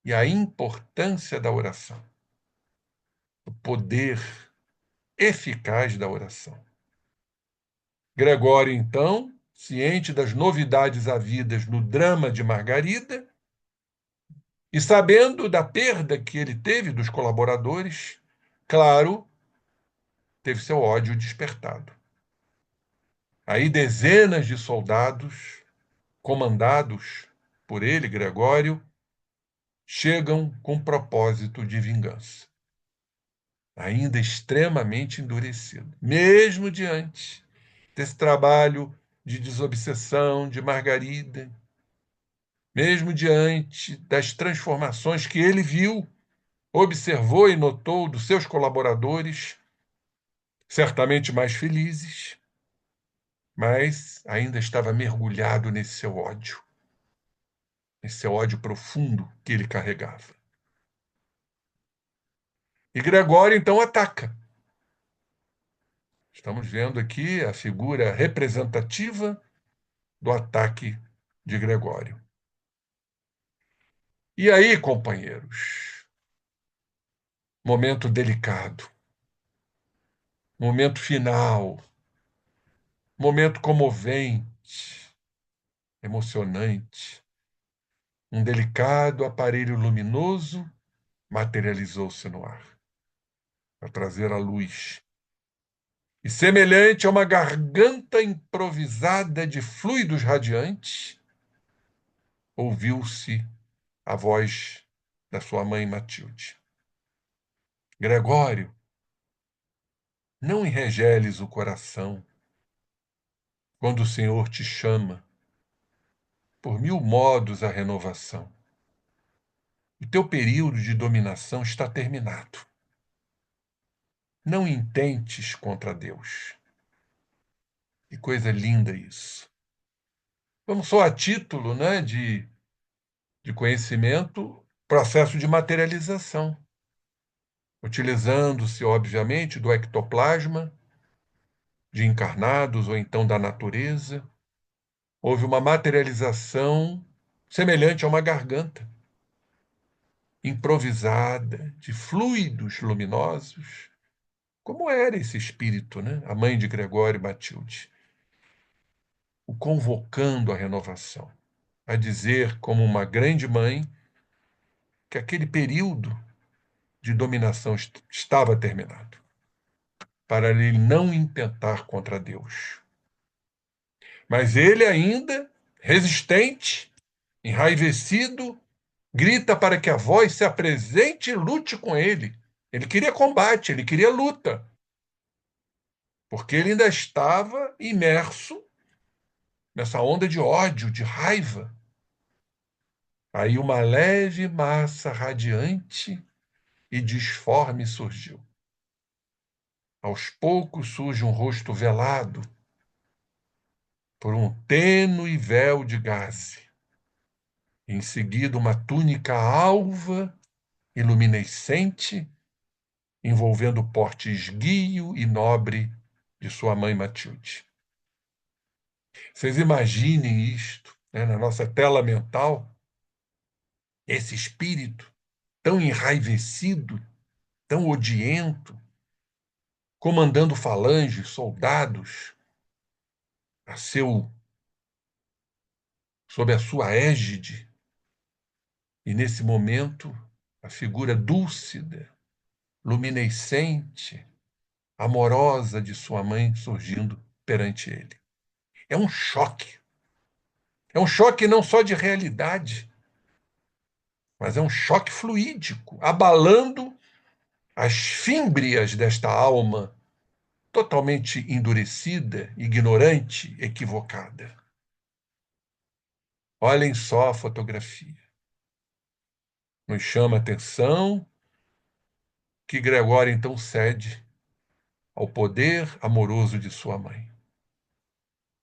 e a importância da oração, o poder eficaz da oração. Gregório, então, ciente das novidades havidas no drama de Margarida e sabendo da perda que ele teve dos colaboradores, claro, teve seu ódio despertado. Aí dezenas de soldados, comandados por ele, Gregório, chegam com propósito de vingança, ainda extremamente endurecido, mesmo diante desse trabalho de desobsessão de Margarida, mesmo diante das transformações que ele viu, observou e notou dos seus colaboradores, certamente mais felizes, mas ainda estava mergulhado nesse seu ódio profundo que ele carregava. E Gregório, então, ataca. Estamos vendo aqui a figura representativa do ataque de Gregório. E aí, companheiros, momento delicado, momento final, momento comovente, emocionante. Um delicado aparelho luminoso materializou-se no ar, para trazer a luz. E semelhante a uma garganta improvisada de fluidos radiantes, ouviu-se a voz da sua mãe Matilde. Gregório, não enregeles o coração quando o Senhor te chama por mil modos à renovação. O teu período de dominação está terminado. Não intentes contra Deus. Que coisa linda isso. Vamos só a título, né, de conhecimento, processo de materialização, utilizando-se, obviamente, do ectoplasma, de encarnados ou então da natureza. Houve uma materialização semelhante a uma garganta, improvisada, de fluidos luminosos. Como era esse espírito, né? A mãe de Gregório Matilde, o convocando à renovação, a dizer, como uma grande mãe, que aquele período de dominação estava terminado, para ele não intentar contra Deus. Mas ele ainda, resistente, enraivecido, grita para que a voz se apresente e lute com ele. Ele queria combate, ele queria luta, porque ele ainda estava imerso nessa onda de ódio, de raiva. Aí uma leve massa radiante e disforme surgiu. Aos poucos surge um rosto velado por um tênue véu de gaze. Em seguida, uma túnica alva e luminescente, envolvendo o porte esguio e nobre de sua mãe Matilde. Vocês imaginem isto, né, na nossa tela mental, esse espírito tão enraivecido, tão odiento, comandando falanges, soldados, a seu, sob a sua égide. E nesse momento, a figura dúlcida, luminescente, amorosa de sua mãe surgindo perante ele. É um choque. É um choque não só de realidade, mas é um choque fluídico, abalando as fímbrias desta alma totalmente endurecida, ignorante, equivocada. Olhem só a fotografia. Nos chama a atenção que Gregório então cede ao poder amoroso de sua mãe.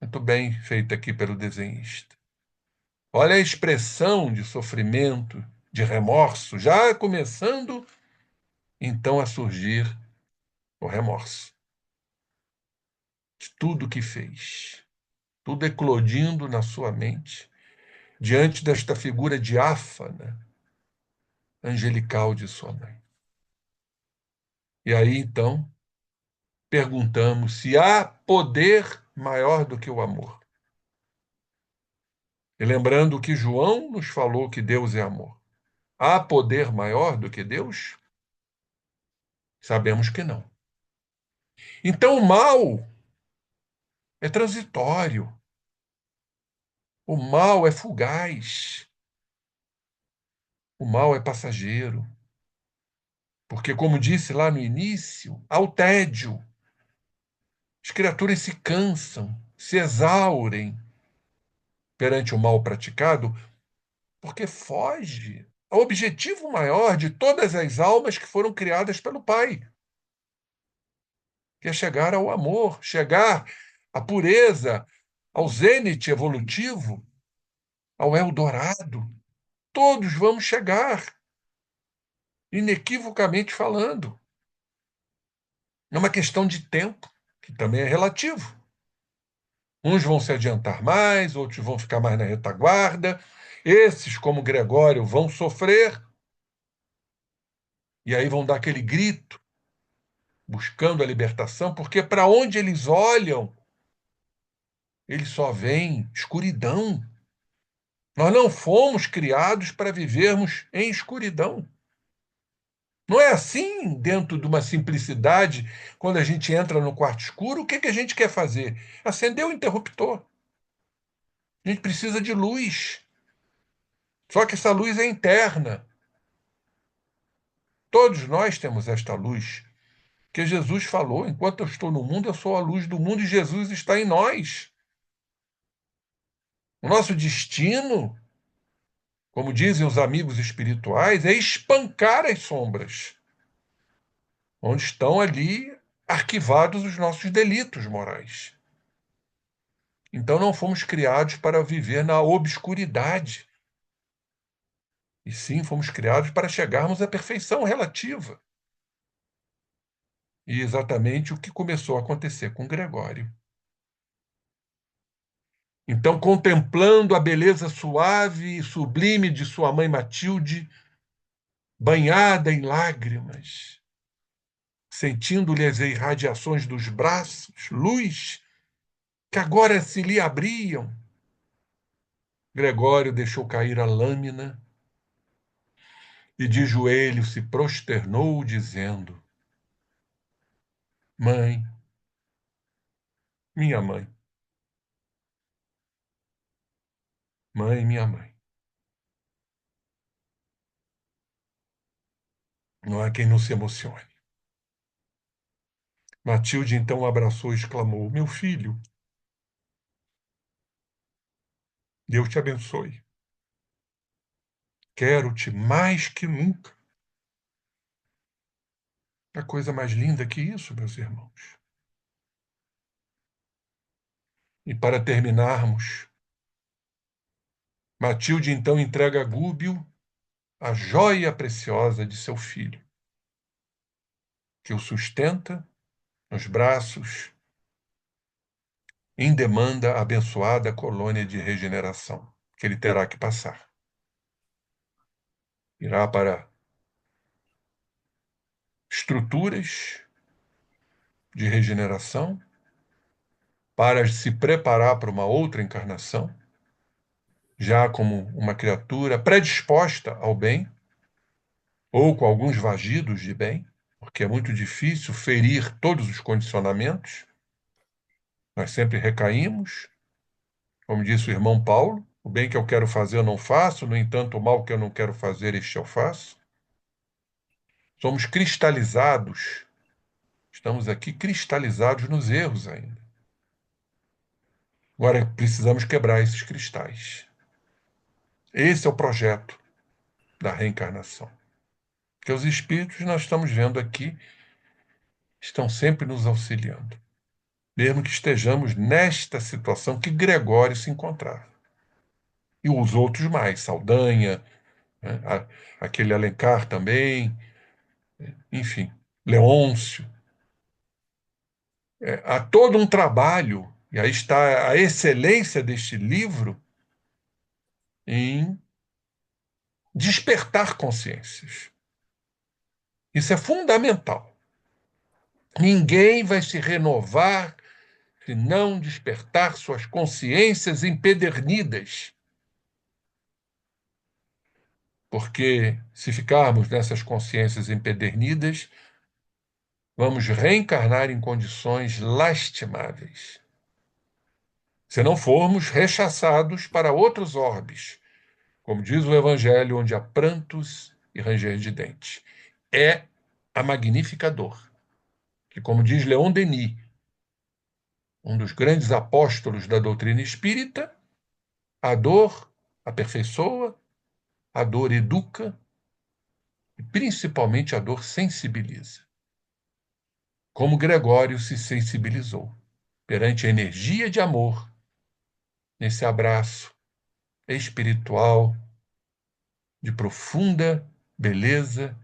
Muito bem feita aqui pelo desenhista. Olha a expressão de sofrimento, de remorso, já começando então a surgir o remorso de tudo que fez, tudo eclodindo na sua mente, diante desta figura diáfana, angelical de sua mãe. E aí então perguntamos se há poder maior do que o amor. E lembrando que João nos falou que Deus é amor. Há poder maior do que Deus? Sabemos que não. Então o mal é transitório. O mal é fugaz. O mal é passageiro. Porque, como disse lá no início, há o tédio. As criaturas se cansam, se exaurem perante o mal praticado, porque foge ao objetivo maior de todas as almas que foram criadas pelo Pai, que é chegar ao amor, chegar à pureza, ao zênite evolutivo, ao Eldorado. Todos vamos chegar, inequivocamente falando. É uma questão de tempo, que também é relativo. Uns vão se adiantar mais, outros vão ficar mais na retaguarda. Esses, como Gregório, vão sofrer, e aí vão dar aquele grito, buscando a libertação, porque para onde eles olham, eles só veem escuridão. Nós não fomos criados para vivermos em escuridão. Não é assim, dentro de uma simplicidade, quando a gente entra no quarto escuro, o que a gente quer fazer? Acender o interruptor. A gente precisa de luz. Só que essa luz é interna. Todos nós temos esta luz. Que Jesus falou: enquanto eu estou no mundo, eu sou a luz do mundo e Jesus está em nós. O nosso destino, como dizem os amigos espirituais, é espancar as sombras, onde estão ali arquivados os nossos delitos morais. Então não fomos criados para viver na obscuridade. E sim, fomos criados para chegarmos à perfeição relativa. E exatamente o que começou a acontecer com Gregório. Então, contemplando a beleza suave e sublime de sua mãe Matilde, banhada em lágrimas, sentindo-lhe as irradiações dos braços, luz que agora se lhe abriam, Gregório deixou cair a lâmina e de joelhos se prosternou, dizendo: Mãe, minha mãe, mãe, minha mãe. Não há quem não se emocione. Matilde então o abraçou e exclamou: Meu filho, Deus te abençoe. Quero-te mais que nunca. A coisa mais linda que isso, meus irmãos. E para terminarmos, Matilde então entrega a Gúbio a joia preciosa de seu filho, que o sustenta nos braços, em demanda a abençoada colônia de regeneração que ele terá que passar. irá para estruturas de regeneração, para se preparar para uma outra encarnação, já como uma criatura predisposta ao bem, ou com alguns vagidos de bem, porque é muito difícil ferir todos os condicionamentos. Nós sempre recaímos, como disse o irmão Paulo, o bem que eu quero fazer eu não faço, no entanto, o mal que eu não quero fazer, este eu faço. Somos cristalizados, estamos aqui cristalizados nos erros ainda. Agora precisamos quebrar esses cristais. Esse é o projeto da reencarnação. Porque os espíritos, nós estamos vendo aqui, estão sempre nos auxiliando. Mesmo que estejamos nesta situação que Gregório se encontrava. E os outros mais, Saldanha, né, aquele Alencar também, enfim, Leôncio. Há todo um trabalho, e aí está a excelência deste livro, em despertar consciências. Isso é fundamental. Ninguém vai se renovar se não despertar suas consciências empedernidas. Porque se ficarmos nessas consciências empedernidas, vamos reencarnar em condições lastimáveis. Se não formos rechaçados para outros orbes, como diz o Evangelho, onde há prantos e ranger de dentes. É a magnífica dor, que, como diz Leon Denis, um dos grandes apóstolos da doutrina espírita, a dor aperfeiçoa, a dor educa e, principalmente, a dor sensibiliza. Como Gregório se sensibilizou perante a energia de amor, nesse abraço espiritual de profunda beleza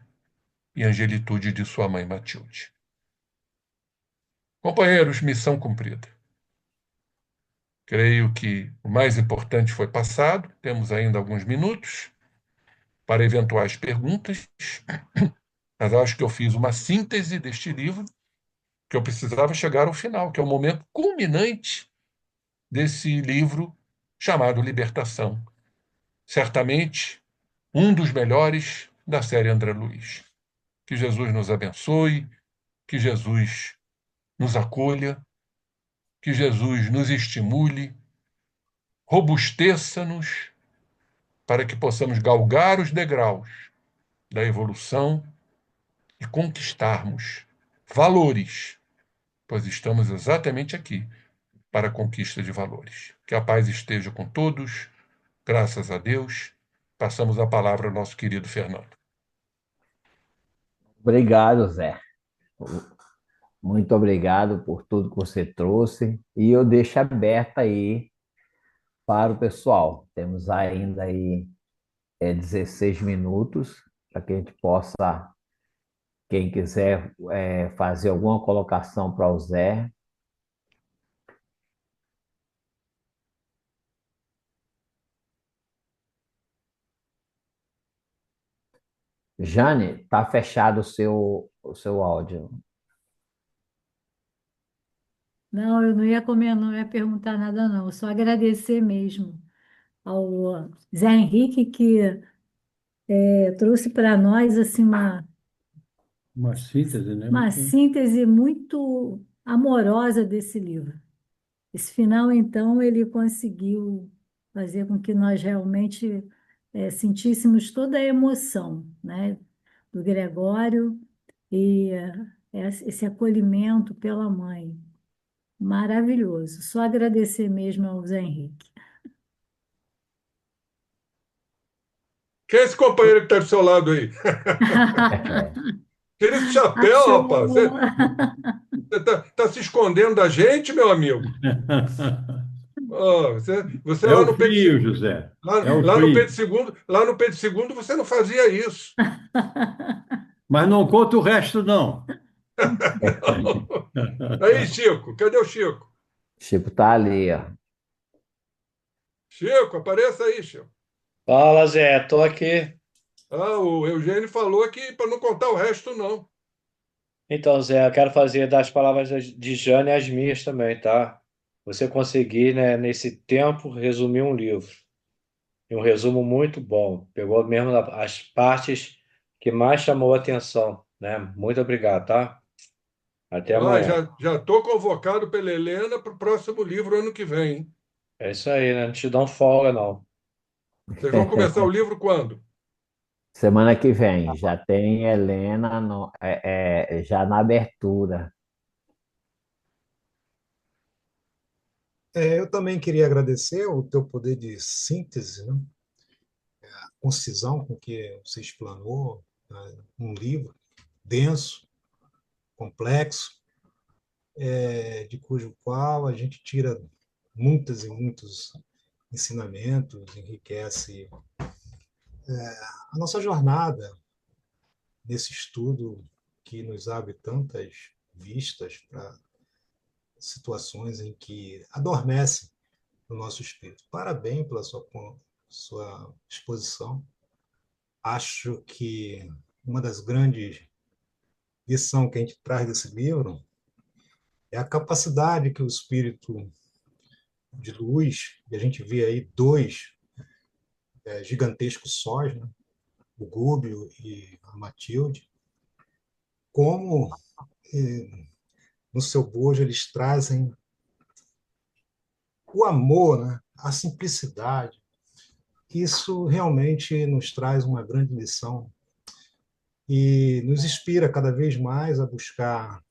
e angelitude de sua mãe Matilde. Companheiros, missão cumprida. Creio que o mais importante foi passado, temos ainda alguns minutos para eventuais perguntas, mas acho que eu fiz uma síntese deste livro, que eu precisava chegar ao final, que é o momento culminante desse livro chamado Libertação. Certamente, um dos melhores da série André Luiz. Que Jesus nos abençoe, que Jesus nos acolha, que Jesus nos estimule, robusteça-nos para que possamos galgar os degraus da evolução e conquistarmos valores, pois estamos exatamente aqui para a conquista de valores. Que a paz esteja com todos, graças a Deus. Passamos a palavra ao nosso querido Fernando. Obrigado, Zé. Muito obrigado por tudo que você trouxe. E eu deixo aberto aí para o pessoal. Temos ainda aí 16 minutos para que a gente possa, quem quiser fazer alguma colocação para o Zé. Jane, está fechado o seu áudio. Não, eu não ia comer, não ia perguntar nada, não. Só agradecer mesmo ao Zé Henrique, que trouxe para nós assim, Uma síntese, né? uma síntese muito amorosa desse livro. Esse final, então, ele conseguiu fazer com que nós realmente sentíssemos toda a emoção, né, do Gregório e esse acolhimento pela mãe. Maravilhoso. Só agradecer mesmo ao Zé Henrique. Quem é esse companheiro que está do seu lado aí? Tira esse chapéu, Achou. rapaz. Você tá se escondendo da gente, meu amigo? Oh, você É lá o no Pedro frio, II, José. lá, É o lá no frio. Pedro II, lá no Pedro II você não fazia isso. Mas não conta o resto, não. Aí, Chico, cadê o Chico? Chico tá ali, ó. Chico, apareça aí, Chico. Fala, Zé, tô aqui. O Eugênio falou aqui para não contar o resto, não. Então, Zé, eu quero fazer das palavras de Jane as minhas também, tá? Você conseguir, né, nesse tempo, resumir um livro. E um resumo muito bom. Pegou mesmo as partes que mais chamou a atenção, né? Muito obrigado, tá? Até Ah, amanhã. já estou convocado pela Helena para o próximo livro ano que vem, hein? É isso aí, né? Não te dão folga, não. Vocês vão começar o livro quando? Semana que vem já tem Helena já na abertura. Eu também queria agradecer o teu poder de síntese, né? A concisão com que você explanou, né, um livro denso, complexo, de cujo qual a gente tira muitas e muitos ensinamentos, enriquece a nossa jornada nesse estudo que nos abre tantas vistas para situações em que adormecem o nosso espírito. Parabéns pela sua exposição. Acho que uma das grandes lições que a gente traz desse livro é a capacidade que o espírito de luz, e a gente vê aí dois gigantescos sóis, né? O Gúbio e a Matilde, como no seu bojo eles trazem o amor, né? A simplicidade. Isso realmente nos traz uma grande lição e nos inspira cada vez mais a buscar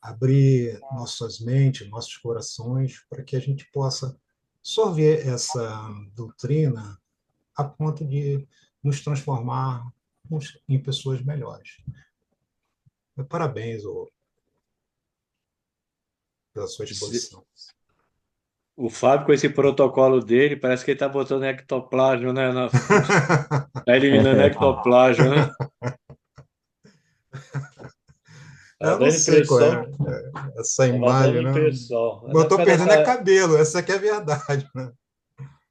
abrir nossas mentes, nossos corações, para que a gente possa sorver essa doutrina a ponto de nos transformar em pessoas melhores. Parabéns, ô, pela sua exposição. O Fábio, com esse protocolo dele, parece que ele está botando ectoplasma, né? Tá eliminando ectoplasma, né? Tá Eu não dando sei qual impressão. é essa Tá dando imagem, né? impressão. Eu Não, por estou causa perdendo é dessa... cabelo, essa aqui é a verdade, né?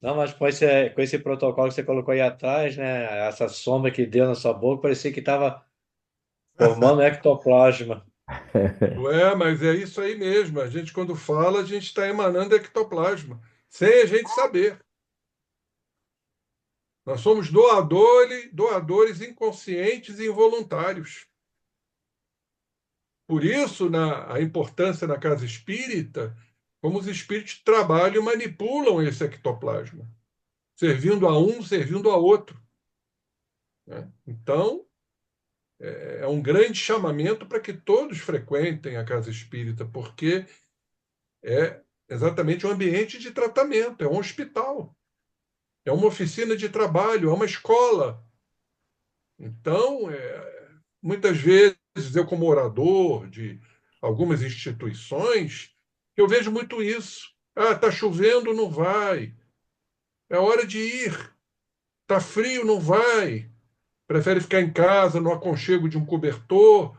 Não, mas com esse protocolo que você colocou aí atrás, né? Essa sombra que deu na sua boca, parecia que estava formando ectoplasma. Ué, mas é isso aí mesmo. A gente, quando fala, a gente está emanando ectoplasma, sem a gente saber. Nós somos doadores inconscientes e involuntários. Por isso, a importância na casa espírita, como os espíritos trabalham e manipulam esse ectoplasma, servindo a um, servindo a outro, né? Então, é um grande chamamento para que todos frequentem a casa espírita, porque é exatamente um ambiente de tratamento, é um hospital, é uma oficina de trabalho, é uma escola. Então, muitas vezes eu, como orador de algumas instituições, eu vejo muito isso. Ah, está chovendo, não vai. É hora de ir. Está frio, não vai. Prefere ficar em casa, no aconchego de um cobertor,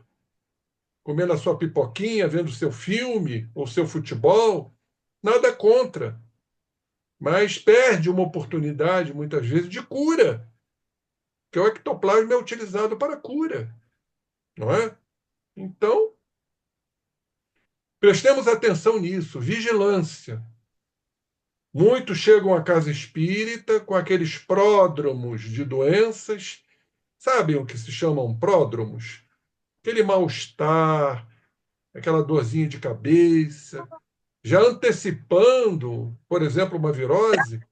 comendo a sua pipoquinha, vendo seu filme ou seu futebol. Nada contra. Mas perde uma oportunidade, muitas vezes, de cura, que o ectoplasma é utilizado para cura, não é? Então, prestemos atenção nisso, vigilância. Muitos chegam à casa espírita com aqueles pródromos de doenças. Sabem o que se chamam pródromos? Aquele mal-estar, aquela dorzinha de cabeça, já antecipando, por exemplo, uma virose,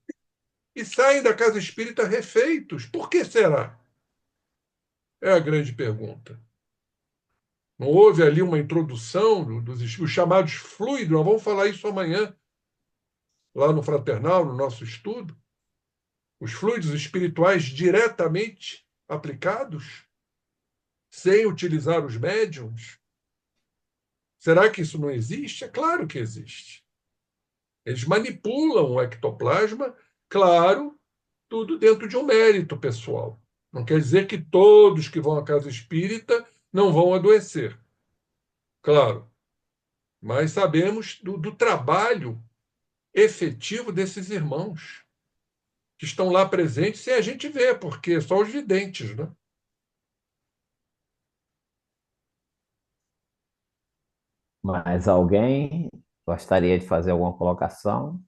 e saem da casa espírita refeitos. Por que será? É a grande pergunta. Não houve ali uma introdução dos os chamados fluidos, nós vamos falar isso amanhã, lá no Fraternal, no nosso estudo. Os fluidos espirituais diretamente aplicados, sem utilizar os médiums. Será que isso não existe? É claro que existe. Eles manipulam o ectoplasma, claro, tudo dentro de um mérito pessoal. Não quer dizer que todos que vão à casa espírita não vão adoecer. Claro, mas sabemos do trabalho efetivo desses irmãos. que estão lá presentes sem a gente ver, porque só os videntes, né? Mas alguém gostaria de fazer alguma colocação?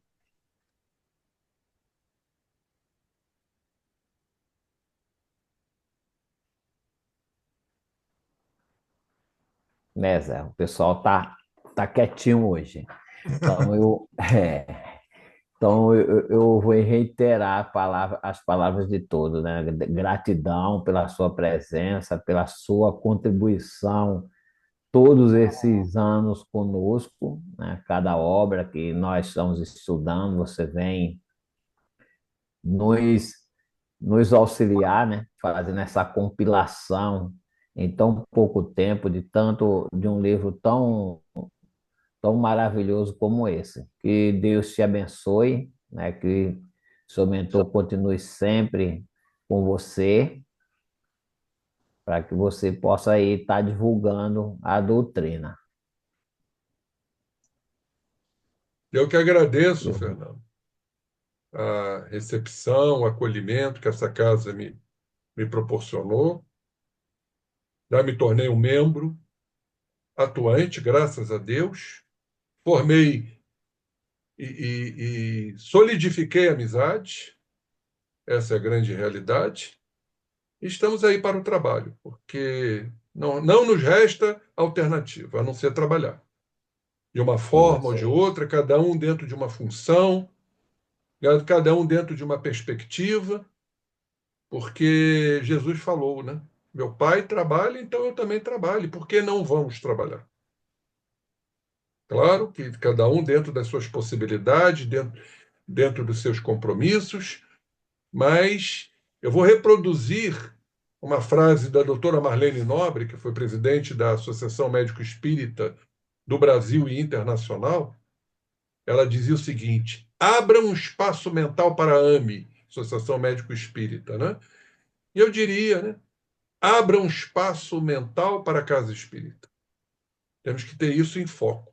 Né, Zé? O pessoal tá quietinho hoje. Então eu vou reiterar as palavras de todos, né? Gratidão pela sua presença, pela sua contribuição todos esses anos conosco, né? Cada obra que nós estamos estudando, você vem nos, nos auxiliar, né? Fazendo essa compilação em tão pouco tempo de um livro tão maravilhoso como esse. Que Deus te abençoe, né? Que seu mentor continue sempre com você, para que você possa aí estar divulgando a doutrina. Eu que agradeço, Fernando, a recepção, o acolhimento que essa casa me proporcionou. Já me tornei um membro atuante, graças a Deus. Formei e solidifiquei a amizade, essa é a grande realidade. E estamos aí para o trabalho, porque não nos resta alternativa, a não ser trabalhar. De uma forma ou de Isso. outra, cada um dentro de uma função, cada um dentro de uma perspectiva, porque Jesus falou, né? Meu pai trabalha, então eu também trabalho. Por que não vamos trabalhar? Claro que cada um dentro das suas possibilidades, dentro dos seus compromissos, mas eu vou reproduzir uma frase da doutora Marlene Nobre, que foi presidente da Associação Médico Espírita do Brasil e Internacional. Ela dizia o seguinte: abra um espaço mental para a AME, Associação Médico Espírita, né? E eu diria, né? Abra um espaço mental para a Casa Espírita. Temos que ter isso em foco,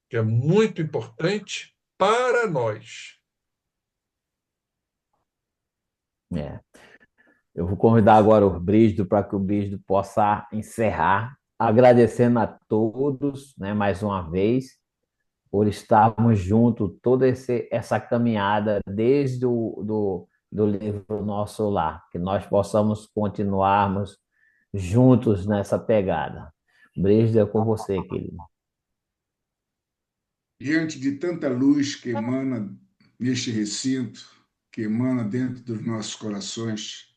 que é muito importante para nós. É. Eu vou convidar agora o Brígido para que o Brígido possa encerrar, agradecendo a todos, né, mais uma vez, por estarmos juntos toda essa caminhada desde do livro Nosso Lar, que nós possamos continuarmos juntos nessa pegada. Brígido, é com você, querido. Diante de tanta luz que emana neste recinto, que emana dentro dos nossos corações,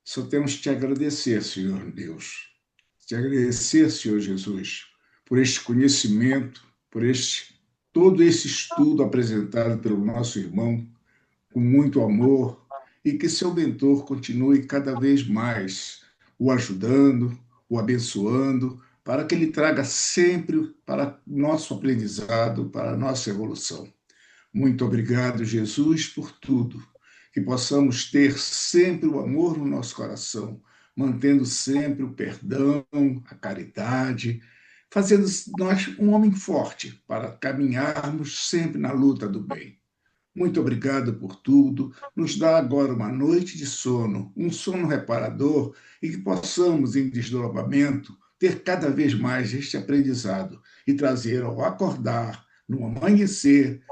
só temos que te agradecer, Senhor Deus. Te agradecer, Senhor Jesus, por este conhecimento, por todo esse estudo apresentado pelo nosso irmão, com muito amor, e que seu mentor continue cada vez mais o ajudando, o abençoando, para que ele traga sempre para nosso aprendizado, para a nossa evolução. Muito obrigado, Jesus, por tudo. Que possamos ter sempre o amor no nosso coração, mantendo sempre o perdão, a caridade, fazendo nós um homem forte para caminharmos sempre na luta do bem. Muito obrigado por tudo. Nos dá agora uma noite de sono, um sono reparador e que possamos, em desdobramento, ter cada vez mais este aprendizado e trazer ao acordar, no amanhecer,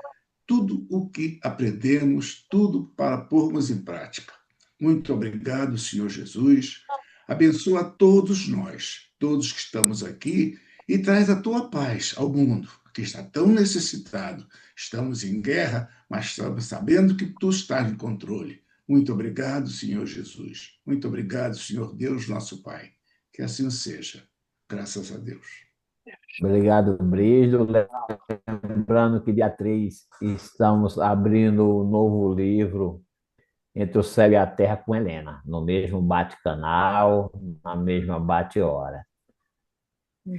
tudo o que aprendemos, tudo para pormos em prática. Muito obrigado, Senhor Jesus. Abençoa todos nós, todos que estamos aqui, e traz a tua paz ao mundo, que está tão necessitado. Estamos em guerra, mas estamos sabendo que tu estás em controle. Muito obrigado, Senhor Jesus. Muito obrigado, Senhor Deus, nosso Pai. Que assim seja. Graças a Deus. Obrigado, Brígido. Lembrando que dia 3 estamos abrindo um novo livro, Entre o Céu e a Terra, com Helena, no mesmo bate-canal, na mesma bate-hora.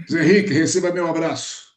Zé Henrique, receba meu abraço.